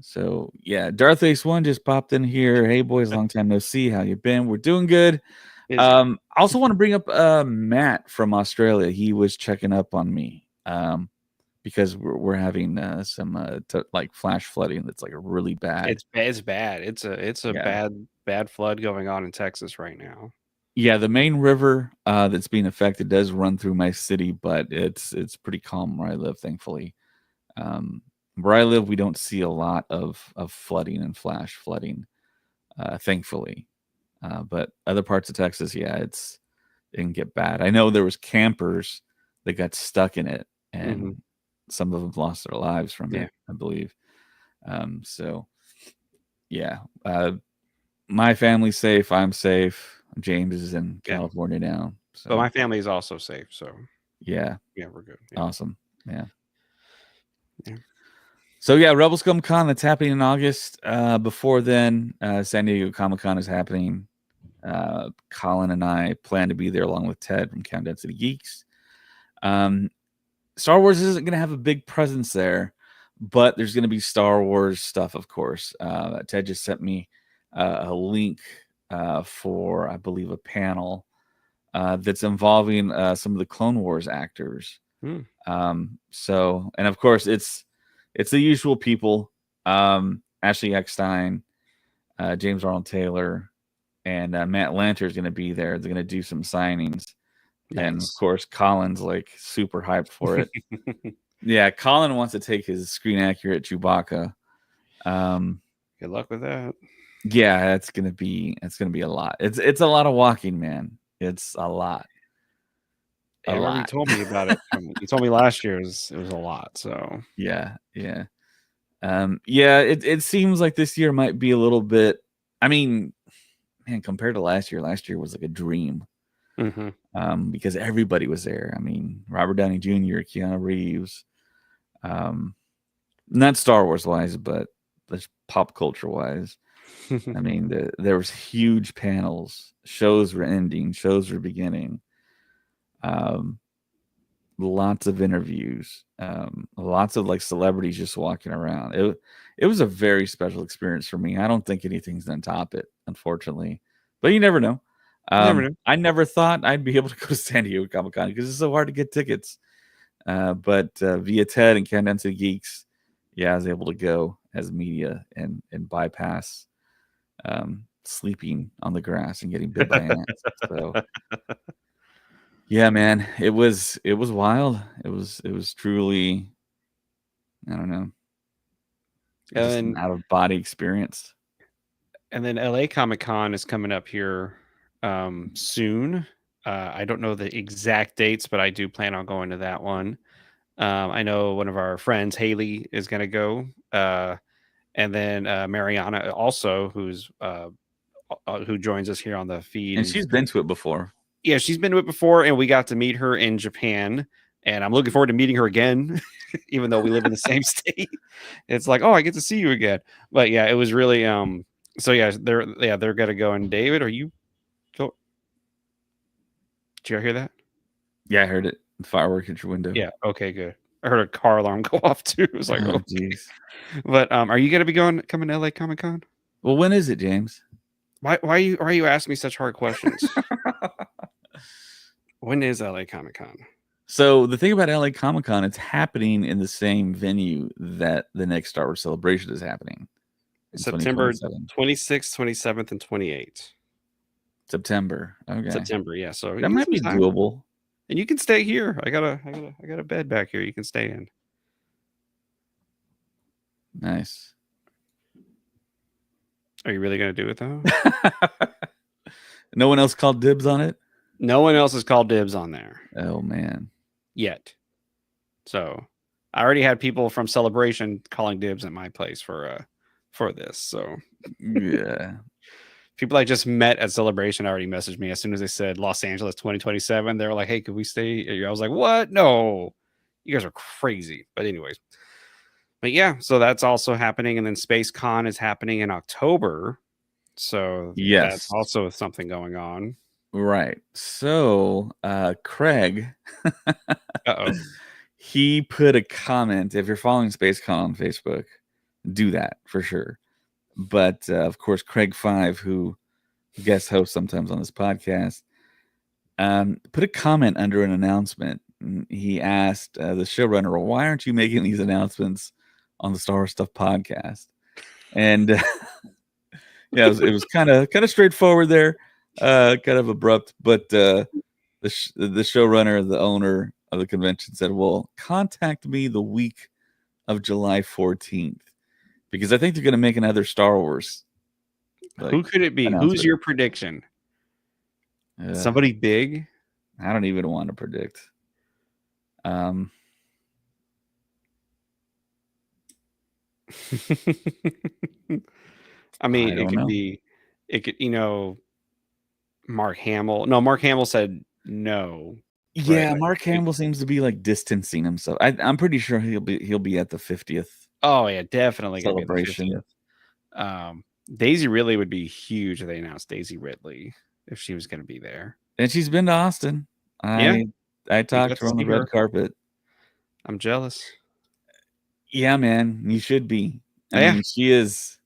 So yeah, Darth Ace One just popped in here. Hey boys, long time no see. How you been? We're doing good. Busy. I also want to bring up Matt from Australia. He was checking up on me because we're having some like flash flooding that's like really bad. It's bad. It's a Yeah, bad flood going on in Texas right now. yeah. The main river that's being affected does run through my city, but it's pretty calm where I live, thankfully. Where I live, we don't see a lot of flooding and flash flooding, thankfully. But other parts of Texas, yeah, it can get bad. I know there was campers that got stuck in it, Hmm. and some of them lost their lives from Yeah, it, I believe. So yeah, my family's safe. I'm safe. James is in yeah. California now, But so my family is also safe. So Yeah. Yeah, we're good. Yeah. Awesome. Yeah. Yeah. So yeah, Rebel Scum Con that's happening in August. Before then, San Diego Comic Con is happening. Colin and I plan to be there along with Ted from Countdown to the Geeks. Star Wars isn't going to have a big presence there, but there's going to be Star Wars stuff, of course. Ted just sent me a link for, I believe, a panel that's involving some of the Clone Wars actors. So, and of course, it's the usual people: Ashley Eckstein, James Arnold Taylor, and Matt Lanter is going to be there. They're going to do some signings. Nice. And of course, Colin's like super hyped for it. Yeah, Colin wants to take his screen accurate Chewbacca. Good luck with that. Yeah, it's gonna be a lot. It's a lot of walking, man. It's a lot. A lot. You told me about it. You told me last year it was a lot. So yeah. It seems like this year might be a little bit. I mean, man, compared to last year was like a dream. Because everybody was there. I mean, Robert Downey Jr., Keanu Reeves, not Star Wars wise, but just pop culture wise. I mean, there was huge panels. Shows were ending. Shows were beginning. Lots of interviews. Lots of like celebrities just walking around. It was a very special experience for me. I don't think anything's gonna top it, unfortunately. But you never know. I never thought I'd be able to go to San Diego Comic Con because it's so hard to get tickets. But via Ted and Countdown to the Geeks, yeah, I was able to go as media and bypass sleeping on the grass and getting bit by ants. So yeah, man, it was wild. It was truly, I don't know, just an out of body experience. And then LA Comic Con is coming up here soon. I don't know the exact dates, but I do plan on going to that one. I know one of our friends, Haley, is going to go. And then Mariana also, who joins us here on the feed. And she's been to it before. Yeah, she's been to it before, and we got to meet her in Japan. And I'm looking forward to meeting her again, even though we live in the same state. It's like, oh, I get to see you again. But yeah, it was really so yeah, they're gonna go. And David, are you go? Did you hear that? Yeah, I heard it. The firework at your window. Yeah. Okay, good. I heard a car alarm go off too. It was like, oh jeez. But are you gonna be coming to LA Comic Con? Well, when is it, James? Why are you asking me such hard questions? When is LA Comic Con? So the thing about LA Comic Con, it's happening in the same venue that the next Star Wars Celebration is happening. September 26th, 27th, and 28th. September. Okay. September, yeah. So that might be doable. And you can stay here. I got a bed back here you can stay in. Nice. Are you really going to do it though? No one else called dibs on it? No one else has called dibs on there. Oh man. Yet. So I already had people from Celebration calling dibs at my place for this. So yeah. People I just met at Celebration already messaged me as soon as they said Los Angeles 2027. They were like, hey, could we stay? I was like, what? No. You guys are crazy. But anyways. But yeah, so that's also happening. And then Space Con is happening in October. So yes, that's also something going on. Right. So Craig he put a comment. If you're following SpaceCon on Facebook, do that for sure. But of course, Craig 5, who guest hosts sometimes on this podcast, put a comment under an announcement. He asked the showrunner, well, why aren't you making these announcements on the Star Wars Stuff podcast? And yeah, it was kind of straightforward there, kind of abrupt. But the showrunner, the owner of the convention, said, well, contact me the week of July 14th. Because I think they're going to make another Star Wars. Who could it be? Who's your prediction? Somebody big? I don't even want to predict. I mean, it could, Mark Hamill. No, Mark Hamill said no. right? Yeah, Like, Mark Hamill seems to be like distancing himself. I'm pretty sure he'll be at the 50th oh yeah, definitely gonna be at the celebration. 50th. Daisy Ridley would be huge if they announced Daisy Ridley if she was gonna be there. And she's been to Austin. Yeah, I you talked got to to her on the see red her. carpet. I'm jealous. Yeah, man, you should be. Yeah, She's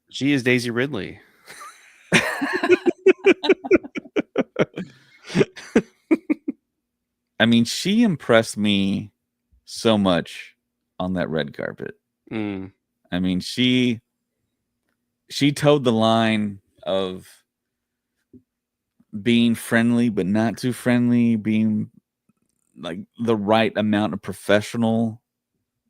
she is Daisy Ridley. she impressed me so much on that red carpet. Mm, She towed the line of being friendly but not too friendly, being like the right amount of professional,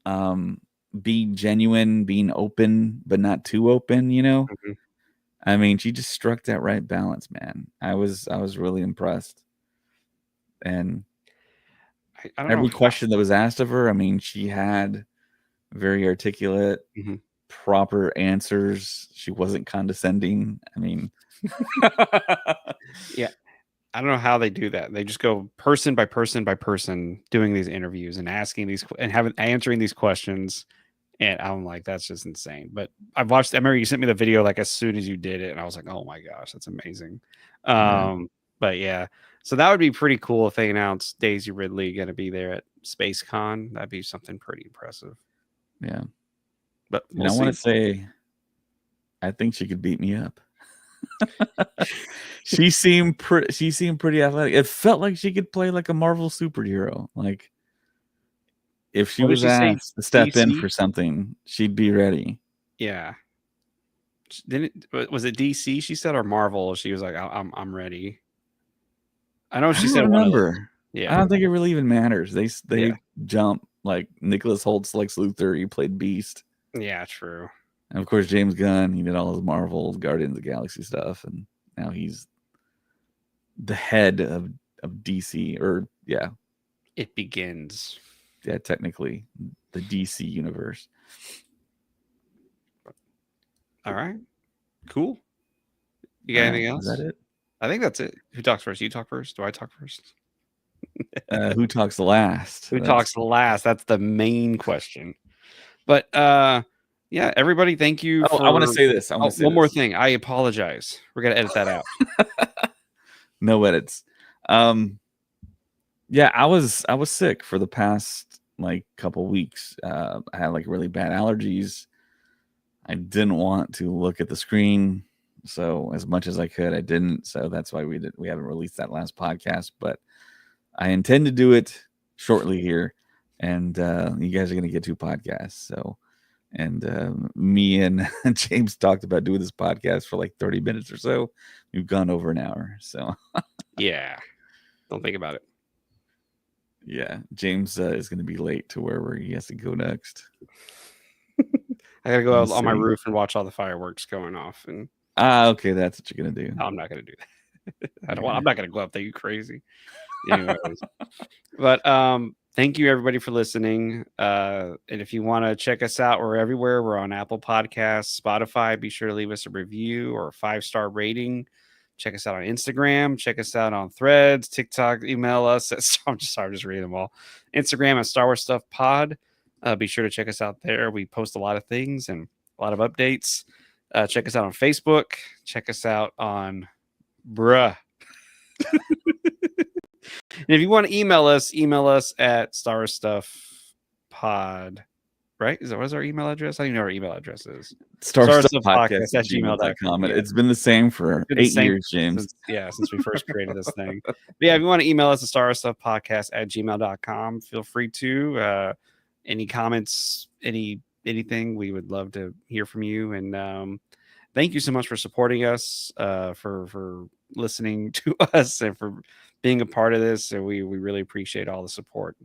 being genuine, being open but not too open, mhm. She just struck that right balance, man. I was really impressed. And I don't know every how. question that was asked of her, she had very articulate, Mhm. proper answers. She wasn't condescending. Yeah, I don't know how they do that. They just go person by person by person doing these interviews and asking these and having answering these questions. And I'm like, that's just insane. But I've watched. I remember you sent me the video like as soon as you did it, and I was like, oh my gosh, that's amazing. Yeah, But yeah, so that would be pretty cool if they announced Daisy Ridley going to be there at Space Con. That'd be something pretty impressive. yeah. But And we'll I want to see. say, I think she could beat me up. She seemed pretty athletic. It felt like she could play like a Marvel superhero. Like if she What did was she say? asked to step in DC? for something, she'd be ready. Yeah. Didn't was it DC? She said or Marvel? She was like, I'm ready. I know I she don't said one of those. remember. I Yeah. don't think it really even matters. Yeah. They jump like Nicholas Holtz, Lex Luthor. He played Beast, Yeah. True. and of course James Gunn. He did all his Marvel, Guardians of the Galaxy stuff, and now he's the head of DC. Or It begins. technically the DC universe. All right. Cool. You got All right, anything is that else? it? I think that's it. Who talks first? You talk first? Do I talk first? Who talks last? Who That's talks last? That's the main question. But yeah, everybody, thank you Oh, I want to for say this. I want to say one more this. thing. I apologize. We're gonna edit that out. No edits. Yeah, I was sick for the past like couple weeks. I had like really bad allergies. I didn't want to look at the screen, so as much as I could, I didn't. So that's why we haven't released that last podcast, but I intend to do it shortly here, and you guys are gonna get 2 podcasts. So, and me and James talked about doing this podcast for like 30 minutes or so. We've gone over an hour, so Yeah. Don't think about it. yeah, James is going to be late to wherever he has to go next. I gotta go We'll out on my see. roof and watch all the fireworks going off. And Okay, that's what you're gonna do. no, I'm not gonna do that. Yeah. I'm not gonna go up there. You crazy? Anyways, but thank you everybody for listening. And if you want to check us out, we're everywhere. We're on Apple Podcasts, Spotify. Be sure to leave us a review or a 5-star rating. Check us out on Instagram. Check us out on Threads, TikTok. Email us. I'm just reading them all. Instagram at Star Wars Stuff Pod. Be sure to check us out there. We post a lot of things and a lot of updates. Check us out on Facebook. Check us out on Bruh. And if you want to email us at Star Wars Stuff Pod. Right? What is our email address? I don't even know what our email address is. Star Star Stuff Stuff Podcast Podcast at at gmail.com. gmail.com. Yeah. It's been the same for Been the 8 same years, James. since we first created this thing. But yeah, if you want to email us at starstuffpodcast at gmail.com, feel free to. Any comments, anything, we would love to hear from you. And thank you so much for supporting us, for listening to us, and for being a part of this. And we really appreciate all the support.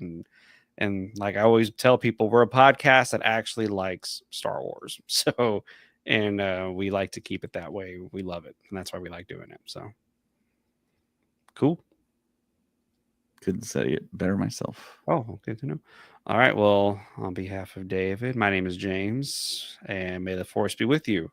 And like I always tell people, we're a podcast that actually likes Star Wars. So, and we like to keep it that way. We love it, and that's why we like doing it. So, cool. Couldn't say it better myself. Oh, good to know. All right. Well, on behalf of David, my name is James, and may the force be with you.